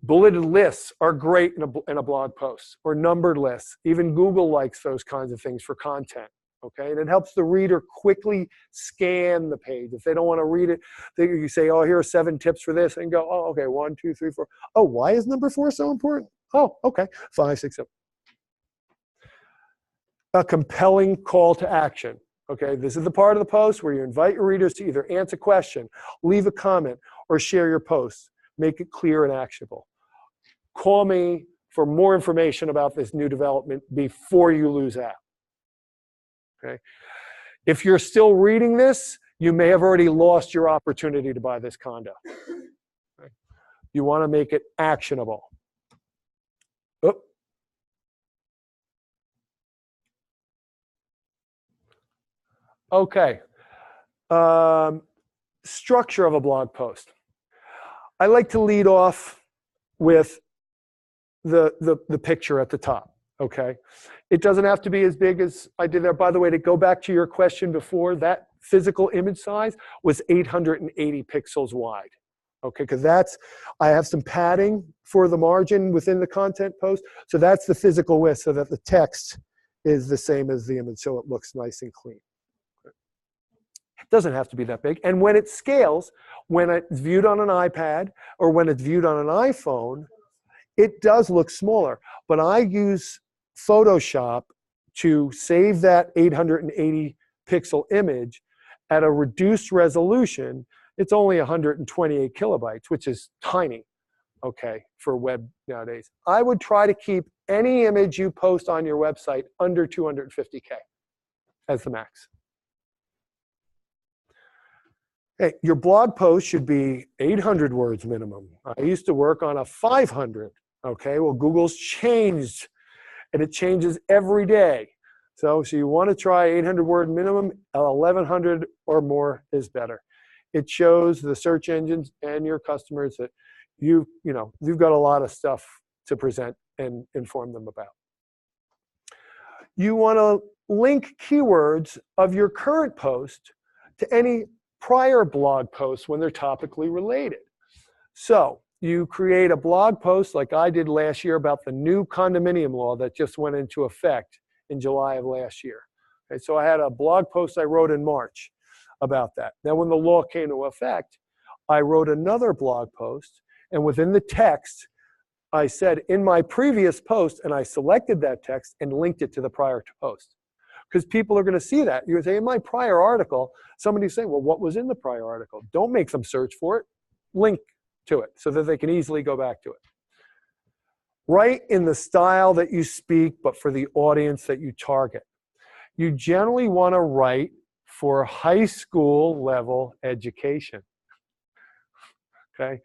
Bulleted lists are great in a blog post, or numbered lists. Even Google likes those kinds of things for content, okay? And it helps the reader quickly scan the page. If they don't want to read it, you say, oh, here are 7 tips for this, and go, oh, okay, 1, 2, 3, 4. Oh, why is number 4 so important? Oh, okay, 5, 6, 7. A compelling call to action. Okay, this is the part of the post where you invite your readers to either answer a question, leave a comment, or share your post. Make it clear and actionable. Call me for more information about this new development before you lose out. Okay, if you're still reading this, you may have already lost your opportunity to buy this condo. Okay. You want to make it actionable. Oop. Okay. Structure of a blog post. I like to lead off with the picture at the top, okay? It doesn't have to be as big as I did there. By the way, to go back to your question before, that physical image size was 880 pixels wide, okay? Because I have some padding for the margin within the content post, so that's the physical width so that the text is the same as the image, so it looks nice and clean. It doesn't have to be that big. And when it scales, when it's viewed on an iPad or when it's viewed on an iPhone, it does look smaller. But I use Photoshop to save that 880 pixel image at a reduced resolution. It's only 128 kilobytes, which is tiny, okay, for web nowadays. I would try to keep any image you post on your website under 250K as the max. Hey, your blog post should be 800 words minimum. I used to work on a 500. Okay, well, Google's changed, and it changes every day. So you want to try 800 word minimum, 1100 or more is better. It shows the search engines and your customers that you've got a lot of stuff to present and inform them about. You want to link keywords of your current post to any prior blog posts when they're topically related. So you create a blog post like I did last year about the new condominium law that just went into effect in July of last year. Okay, so I had a blog post I wrote in March about that. Now, when the law came into effect, I wrote another blog post, and within the text, I said in my previous post, and I selected that text and linked it to the prior post. Because people are going to see that. You're going to say, in my prior article, somebody's saying, well, what was in the prior article? Don't make them search for it. Link to it so that they can easily go back to it. Write in the style that you speak, but for the audience that you target. You generally want to write for high school level education. Okay?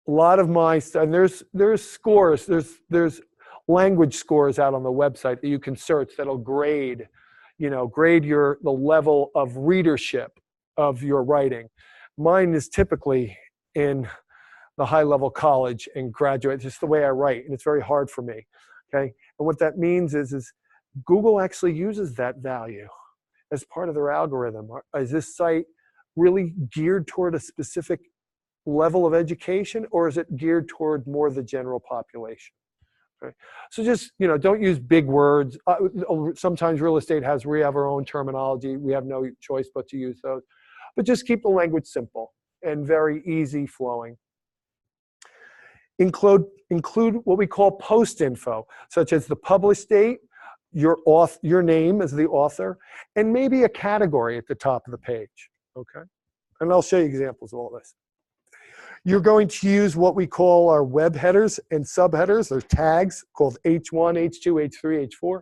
A lot of my stuff, and there's scores, there's language scores out on the website that you can search that'll grade, grade the level of readership of your writing. Mine is typically in the high-level college and graduate, just the way I write, and it's very hard for me, okay? And what that means is Google actually uses that value as part of their algorithm. Is this site really geared toward a specific level of education, or is it geared toward more the general population? Okay. So just, don't use big words. Sometimes real estate we have our own terminology. We have no choice but to use those. But just keep the language simple and very easy flowing. Include what we call post info, such as the published date, your name as the author, and maybe a category at the top of the page. Okay. And I'll show you examples of all this. You're going to use what we call our web headers and subheaders. They're tags called H1, H2, H3, H4.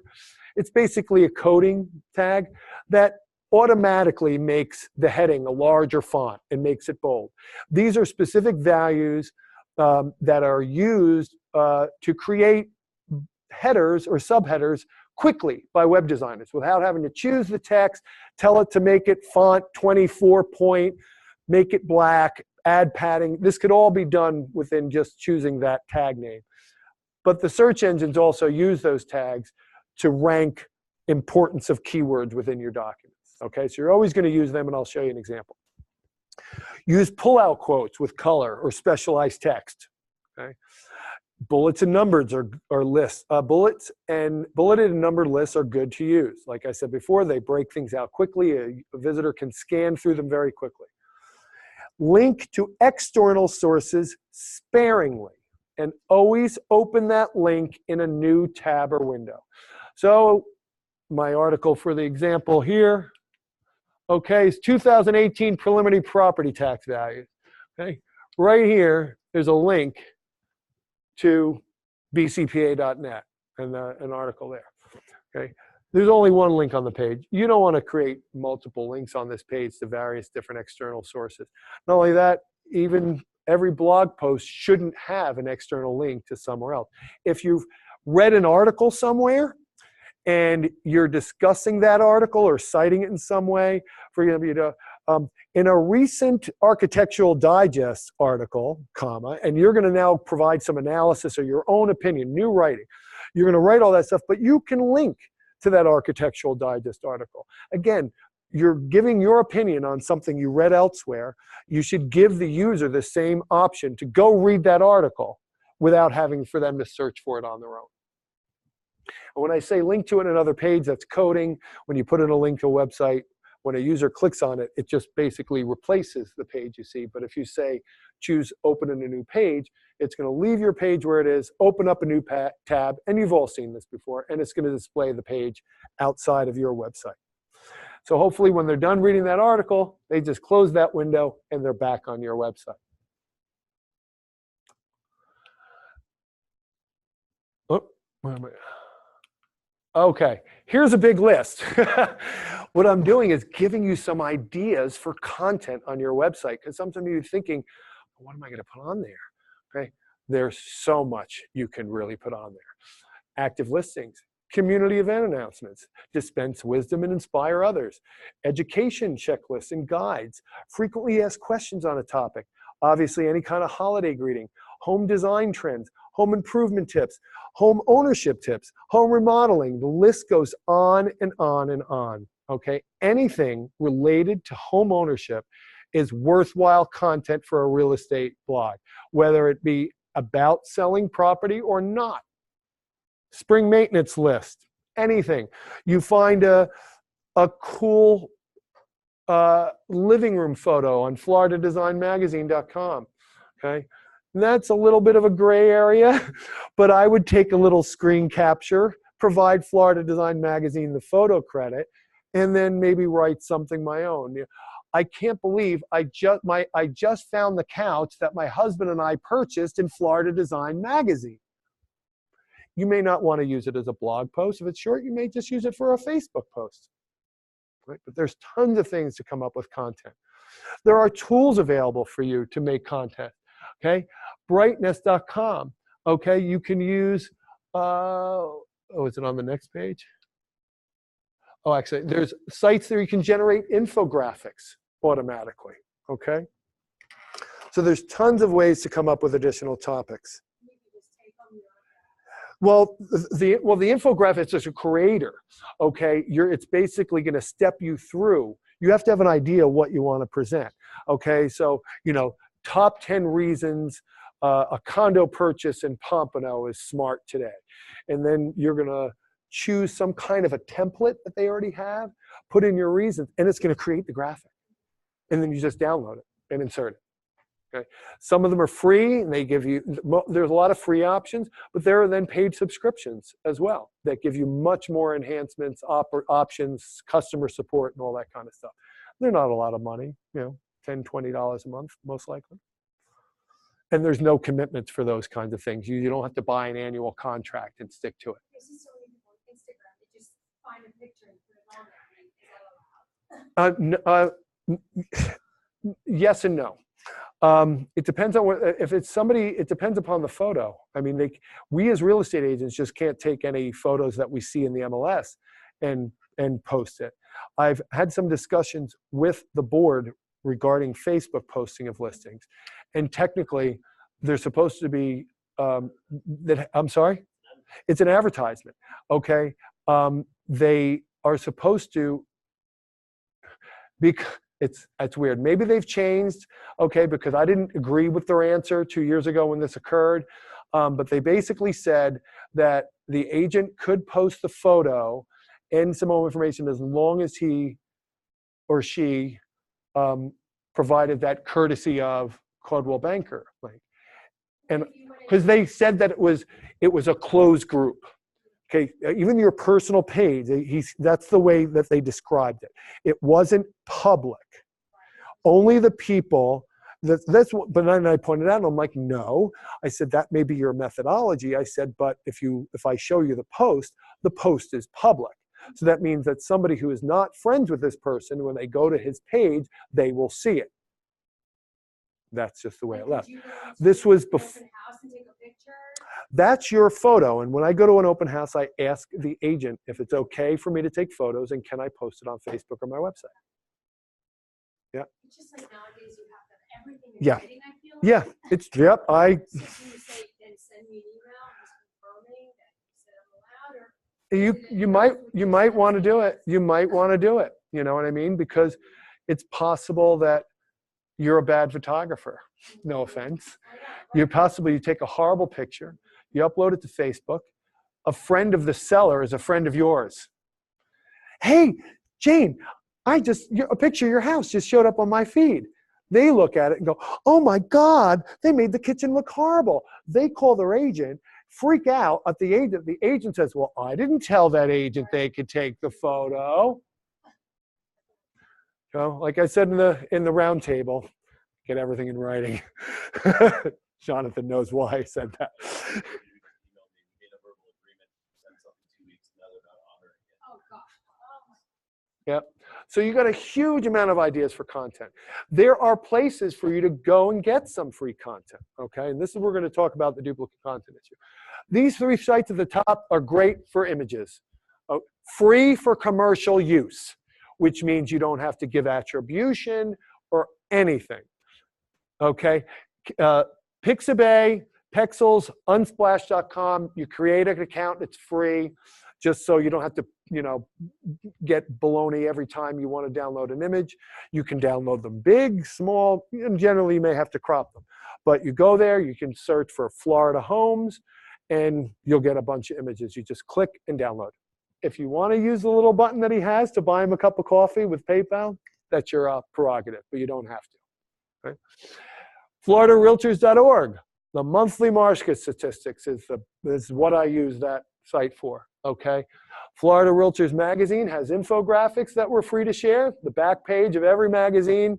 It's basically a coding tag that automatically makes the heading a larger font and makes it bold. These are specific values that are used to create headers or subheaders quickly by web designers without having to choose the text, tell it to make it font 24 point, make it black, add padding. This could all be done within just choosing that tag name. But the search engines also use those tags to rank importance of keywords within your documents. Okay, so you're always going to use them, and I'll show you an example. Use pull-out quotes with color or specialized text. Okay, bullets and numbers are lists. Bulleted and numbered lists are good to use. Like I said before, they break things out quickly. A visitor can scan through them very quickly. Link to external sources sparingly, and always open that link in a new tab or window. So my article for the example here, okay, is 2018 preliminary property tax values. Okay, right here, there's a link to bcpa.net and an article there. Okay, there's only one link on the page. You don't want to create multiple links on this page to various different external sources. Not only that, even every blog post shouldn't have an external link to somewhere else. If you've read an article somewhere and you're discussing that article or citing it in some way, for example, in a recent Architectural Digest article, and you're going to now provide some analysis or your own opinion, new writing. You're going to write all that stuff, but you can link to that Architectural Digest article. Again, you're giving your opinion on something you read elsewhere. You should give the user the same option to go read that article without having for them to search for it on their own. And when I say link to it in another page, that's coding. When you put in a link to a website, when a user clicks on it, it just basically replaces the page you see. But if you say, choose open in a new page, it's going to leave your page where it is, open up a new tab, and you've all seen this before, and it's going to display the page outside of your website. So hopefully when they're done reading that article, they just close that window and they're back on your website. Oh, where am I? Okay, here's a big list. What I'm doing is giving you some ideas for content on your website, because sometimes you're thinking, what am I going to put on there? Okay, there's so much you can really put on there. Active listings, community event announcements, dispense wisdom and inspire others, education checklists and guides, frequently asked questions on a topic, obviously any kind of holiday greeting, home design trends, home improvement tips, home ownership tips, home remodeling. The list goes on and on and on. Okay, anything related to home ownership is worthwhile content for a real estate blog, whether it be about selling property or not. Spring maintenance list, anything. You find a cool living room photo on floridadesignmagazine.com. Okay, and that's a little bit of a gray area, but I would take a little screen capture, provide Florida Design Magazine the photo credit, and then maybe write something my own. I can't believe I just found the couch that my husband and I purchased in Florida Design Magazine. You may not want to use it as a blog post. If it's short, you may just use it for a Facebook post. Right? But there's tons of things to come up with content. There are tools available for you to make content. Okay, brightness.com. Okay, you can use. Oh, is it on the next page? Oh, actually, there's sites there you can generate infographics automatically. Okay, so there's tons of ways to come up with additional topics. Well, the infographic is a creator, okay? It's basically going to step you through. You have to have an idea what you want to present, okay? So, top 10 reasons a condo purchase in Pompano is smart today. And then you're going to choose some kind of a template that they already have, put in your reasons, and it's going to create the graphic. And then you just download it and insert it. Okay. Some of them are free, and they give you, there's a lot of free options, but there are then paid subscriptions as well that give you much more enhancements, options, customer support, and all that kind of stuff. They're not a lot of money, $10, $20 a month, most likely. And there's no commitments for those kinds of things. You don't have to buy an annual contract and stick to it. This is so easy on Instagram. You just find a picture and put it on there. Yes and no. It depends on if it's somebody, it depends upon the photo. I mean, we as real estate agents just can't take any photos that we see in the MLS and post it. I've had some discussions with the board regarding Facebook posting of listings. And technically, they're supposed to be, I'm sorry? It's an advertisement, okay? They are supposed to, it's weird. Maybe they've changed, okay, because I didn't agree with their answer 2 years ago when this occurred. But they basically said that the agent could post the photo and some more information as long as he or she provided that courtesy of Caldwell Banker. And because they said that it was a closed group. Okay, even your personal page, that's the way that they described it. It wasn't public. Only the people, but then I pointed out, and I'm like, no. I said, that may be your methodology. I said, but if I show you the post is public. So that means that somebody who is not friends with this person, when they go to his page, they will see it. That's just the way it left. This was before. That's your photo. And when I go to an open house, I ask the agent if it's okay for me to take photos and can I post it on Facebook or my website. Yeah. It's just like nowadays you have to have everything in writing, I feel like. Yeah. So can you say, then send me an email just confirming that you said I'm allowed, or you might want to do it. You might want to do it. You know what I mean? Because it's possible that you're a bad photographer. No offense. You take a horrible picture, you upload it to Facebook. A friend of the seller is a friend of yours. Hey, Jane, a picture of your house just showed up on my feed. They look at it and go, oh my God, they made the kitchen look horrible. They call their agent, freak out at the agent. The agent says, well, I didn't tell that agent they could take the photo. So, like I said in the round table, get everything in writing. Jonathan knows why I said that. Yep. So you got a huge amount of ideas for content. There are places for you to go and get some free content, okay? And this is where we're going to talk about the duplicate content issue. These 3 sites at the top are great for images. Free for commercial use, which means you don't have to give attribution or anything, okay? Pixabay, Pexels, Unsplash.com, you create an account, it's free, just so you don't have to, get baloney every time you want to download an image. You can download them big, small, and generally you may have to crop them. But you go there, you can search for Florida homes, and you'll get a bunch of images. You just click and download. if you want to use the little button that he has to buy him a cup of coffee with PayPal, that's your prerogative, but you don't have to. Right? FloridaRealtors.org. The monthly market statistics is what I use that site for. Okay. Florida Realtors Magazine has infographics that we're free to share. The back page of every magazine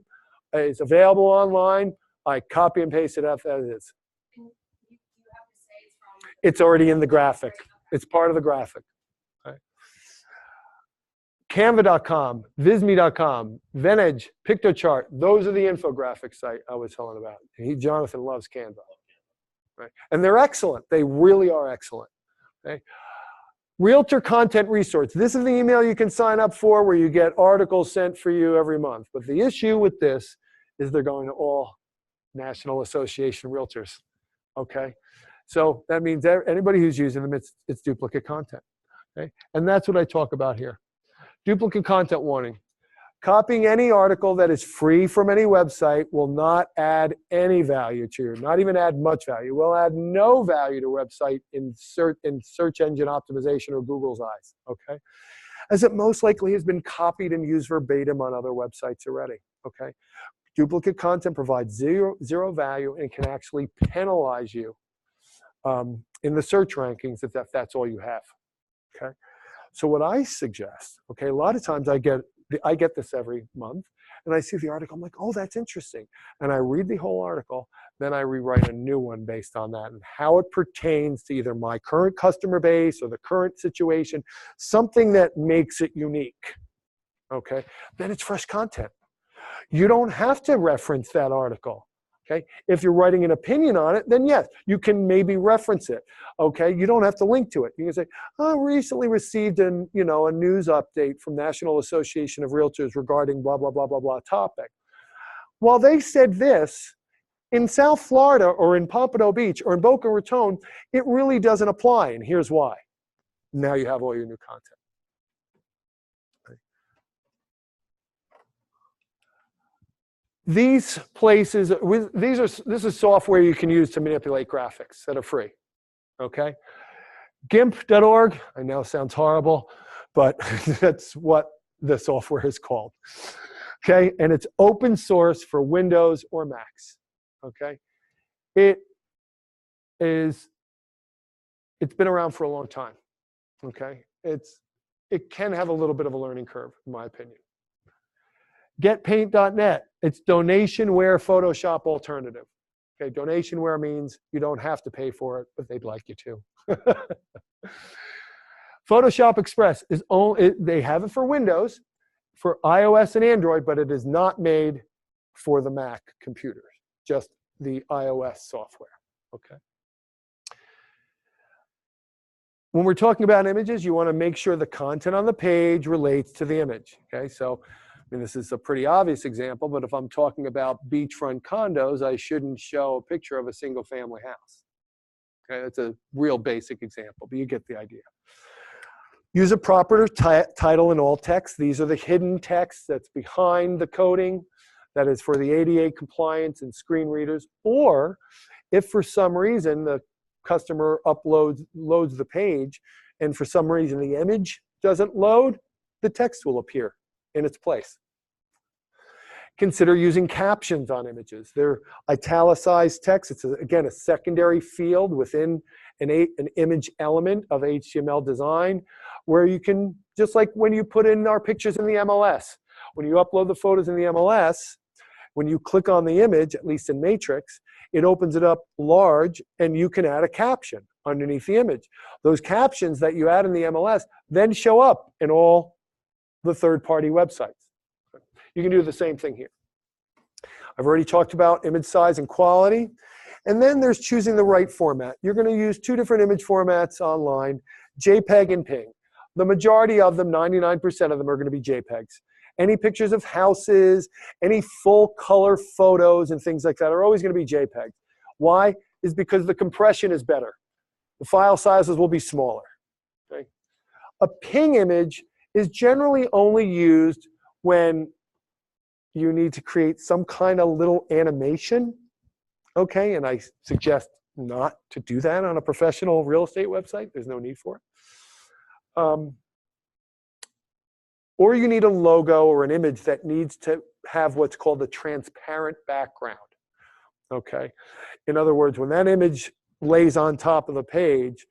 is available online. I copy and paste it as is. And you have to say it's from. It's already in the graphic. It's part of the graphic. Okay. Canva.com, Visme.com, Venage, Pictochart. Those are the infographic site I was telling about. Jonathan loves Canva. Right? And they're excellent. They really are excellent. Okay? Realtor Content Resource. This is the email you can sign up for where you get articles sent for you every month. But the issue with this is they're going to all National Association Realtors. Okay? So that means anybody who's using them, it's duplicate content. Okay? And that's what I talk about here. Duplicate content warning. Copying any article that is free from any website will not add any value to you, not even add much value. It will add no value to a website in search engine optimization or Google's eyes, okay? As it most likely has been copied and used verbatim on other websites already, okay? Duplicate content provides zero value and can actually penalize you in the search rankings if that's all you have, okay? So what I suggest, okay, a lot of times I get this every month, and I see the article, I'm like, oh, that's interesting. And I read the whole article, then I rewrite a new one based on that and how it pertains to either my current customer base or the current situation, something that makes it unique, okay? Then it's fresh content. You don't have to reference that article. Okay? If you're writing an opinion on it, then yes, you can maybe reference it. Okay? You don't have to link to it. You can say, "Oh, recently received a news update from National Association of Realtors regarding blah blah blah blah blah topic." Well, they said this in South Florida or in Pompano Beach or in Boca Raton, it really doesn't apply, and here's why. Now you have all your new content. These places, this is software you can use to manipulate graphics that are free, okay? GIMP.org, I know sounds horrible, but that's what the software is called, okay? And it's open source for Windows or Macs, okay? It's been around for a long time, okay? It can have a little bit of a learning curve, in my opinion. GetPaint.net, it's donationware Photoshop alternative. Okay, donationware means you don't have to pay for it, but they'd like you to. Photoshop Express is only, they have it for Windows, for iOS and Android, but it is not made for the Mac computers, just the iOS software, okay? When we're talking about images, you want to make sure the content on the page relates to the image, okay? So, I mean, this is a pretty obvious example, but if I'm talking about beachfront condos, I shouldn't show a picture of a single family house. Okay, that's a real basic example, but you get the idea. Use a proper title in alt text. These are the hidden text that's behind the coding that is for the ADA compliance and screen readers. Or if for some reason the customer loads the page and for some reason the image doesn't load, the text will appear in its place. Consider using captions on images. They're italicized text. It's, again, a secondary field within an image element of HTML design where you can, just like when you put in our pictures in the MLS, when you upload the photos in the MLS, when you click on the image, at least in Matrix, it opens it up large and you can add a caption underneath the image. Those captions that you add in the MLS then show up in all the third-party websites. You can do the same thing here. I've already talked about image size and quality. And then there's choosing the right format. You're going to use two different image formats online, JPEG and PNG. The majority of them, 99% of them, are going to be JPEGs. Any pictures of houses, any full color photos and things like that are always going to be JPEGs. Why? Is because the compression is better. The file sizes will be smaller. Okay? A PNG image is generally only used when you need to create some kind of little animation, okay? And I suggest not to do that on a professional real estate website. There's no need for it. or you need a logo or an image that needs to have what's called a transparent background. Okay? In other words, when that image lays on top of the page,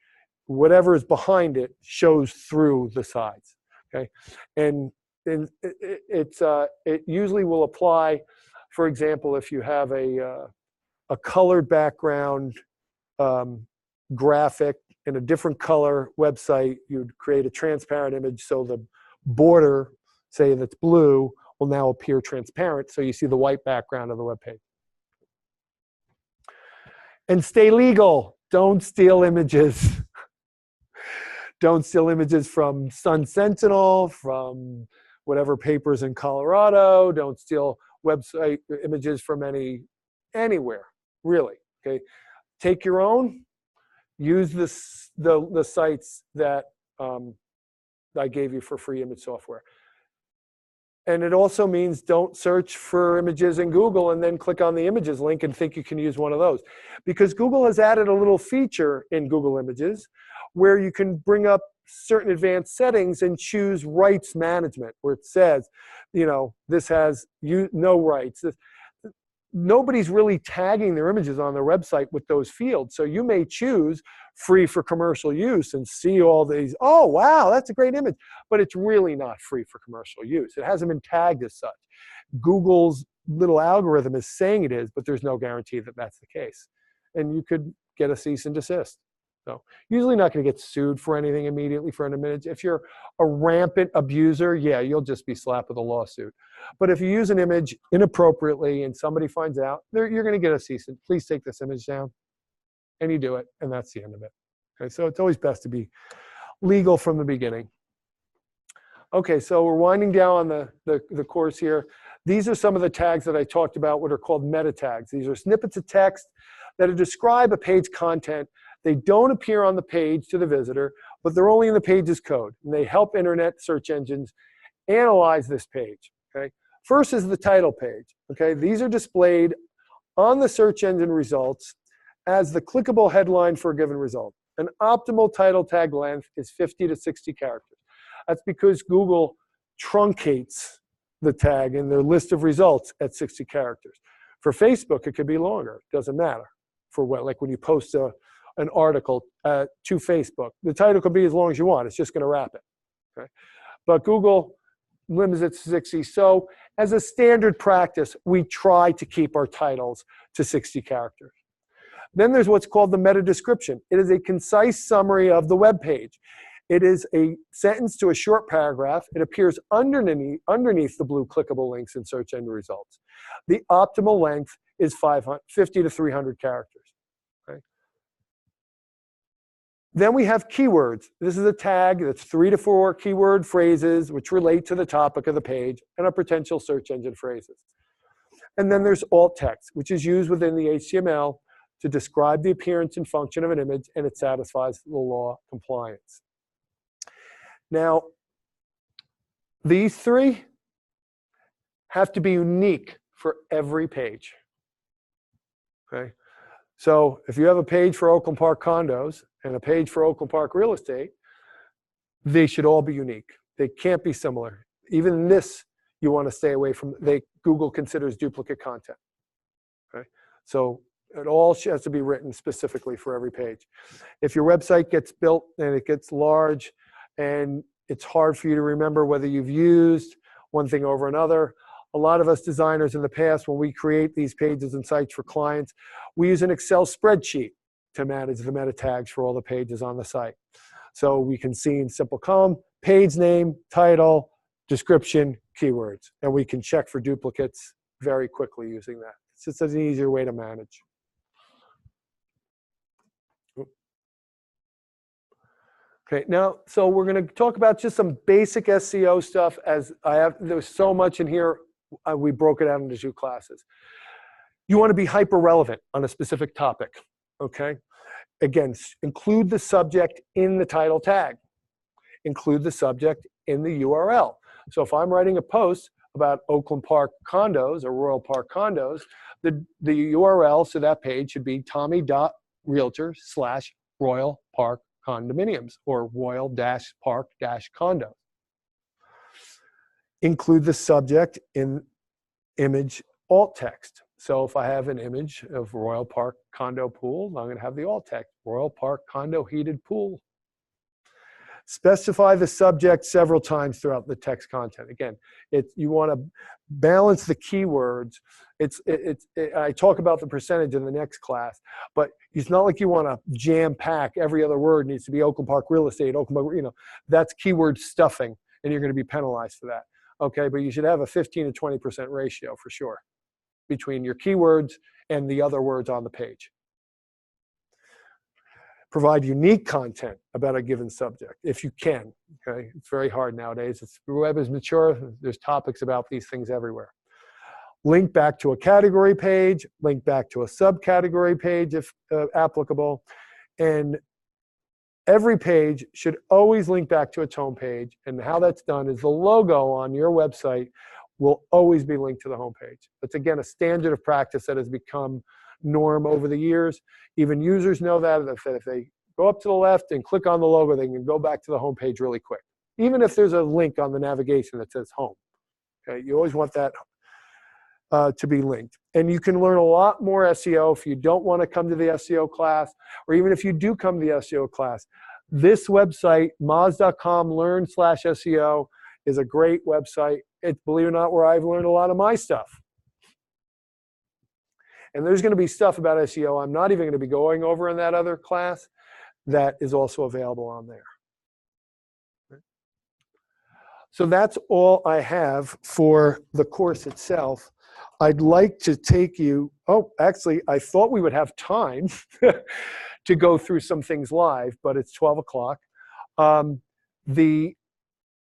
whatever is behind it shows through the sides. Okay? And it usually will apply, for example, if you have a colored background graphic in a different color website, you'd create a transparent image so the border, say that's blue, will now appear transparent so you see the white background of the web page. And stay legal. Don't steal images. Don't steal images from Sun Sentinel, from whatever papers in Colorado. Don't steal website images from anywhere, really. Okay, take your own. Use the sites that I gave you for free image software. And it also means don't search for images in Google and then click on the images link and think you can use one of those. Because Google has added a little feature in Google Images where you can bring up certain advanced settings and choose rights management, where it says, you know, this has no rights. Nobody's really tagging their images on their website with those fields. So you may choose free for commercial use and see all these, oh, wow, that's a great image. But it's really not free for commercial use. It hasn't been tagged as such. Google's little algorithm is saying it is, but there's no guarantee that that's the case. And you could get a cease and desist. So usually not going to get sued for anything immediately for an image. If you're a rampant abuser, yeah, you'll just be slapped with a lawsuit. But if you use an image inappropriately and somebody finds out, you're going to get a cease and please take this image down. And you do it, and that's the end of it. Okay, so it's always best to be legal from the beginning. Okay, so we're winding down on the course here. These are some of the tags that I talked about, what are called meta tags. These are snippets of text that describe a page content. They don't appear on the page to the visitor, but they're only in the page's code. And they help internet search engines analyze this page. Okay? First is the title page. Okay? These are displayed on the search engine results as the clickable headline for a given result. An optimal title tag length is 50 to 60 characters. That's because Google truncates the tag in their list of results at 60 characters. For Facebook, it could be longer. It doesn't matter. For what, like when you post an article to Facebook, the title could be as long as you want. It's just going to wrap it. Okay? But Google limits it to 60. So as a standard practice, we try to keep our titles to 60 characters. Then there's what's called the meta description. It is a concise summary of the web page. It is a sentence to a short paragraph. It appears underneath the blue clickable links in search engine results. The optimal length is 50 to 300 characters. Okay? Then we have keywords. This is a tag that's 3 to 4 keyword phrases which relate to the topic of the page and are potential search engine phrases. And then there's alt text, which is used within the HTML to describe the appearance and function of an image, and it satisfies the law compliance. Now, these three have to be unique for every page. Okay? So if you have a page for Oakland Park condos and a page for Oakland Park real estate, they should all be unique. They can't be similar. Even this, you want to stay away from. Google considers duplicate content. Okay? So it all has to be written specifically for every page. If your website gets built and it gets large and it's hard for you to remember whether you've used one thing over another, a lot of us designers in the past, when we create these pages and sites for clients, we use an Excel spreadsheet to manage the meta tags for all the pages on the site. So we can see in simple column, page name, title, description, keywords. And we can check for duplicates very quickly using that. It's just an easier way to manage. Okay, now, so we're going to talk about just some basic SEO stuff. There's so much in here, we broke it out into 2 classes. You want to be hyper relevant on a specific topic, okay? Again, include the subject in the title tag. Include the subject in the URL. So if I'm writing a post about Oakland Park condos or Royal Park condos, the URL to that page should be tommy.realtor/Royal Park condominiums or Royal-Park-condo. include the subject in image alt text. So if I have an image of Royal Park condo pool, I'm going to have the alt text, Royal Park condo heated pool. Specify the subject several times throughout the text content. Again, you want to balance the keywords. I talk about the percentage in the next class, but it's not like you want to jam pack every other word needs to be Oakland Park real estate, Oakland Park, that's keyword stuffing, and you're going to be penalized for that. Okay, but you should have a 15 to 20% ratio for sure between your keywords and the other words on the page. Provide unique content about a given subject, if you can. Okay, it's very hard nowadays. The web is mature. There's topics about these things everywhere. Link back to a category page. Link back to a subcategory page if applicable. And every page should always link back to its home page. And how that's done is the logo on your website will always be linked to the home page. That's, again, a standard of practice that has become norm over the years. Even users know that if they go up to the left and click on the logo, they can go back to the home page really quick. Even if there's a link on the navigation that says home. Okay, you always want that to be linked. And you can learn a lot more SEO if you don't want to come to the SEO class, or even if you do come to the SEO class. This website, moz.com/learn/SEO, is a great website. It's, believe it or not, where I've learned a lot of my stuff. And there's going to be stuff about SEO I'm not even going to be going over in that other class that is also available on there. So that's all I have for the course itself. I'd like to take you, actually, I thought we would have time to go through some things live, but it's 12 o'clock. The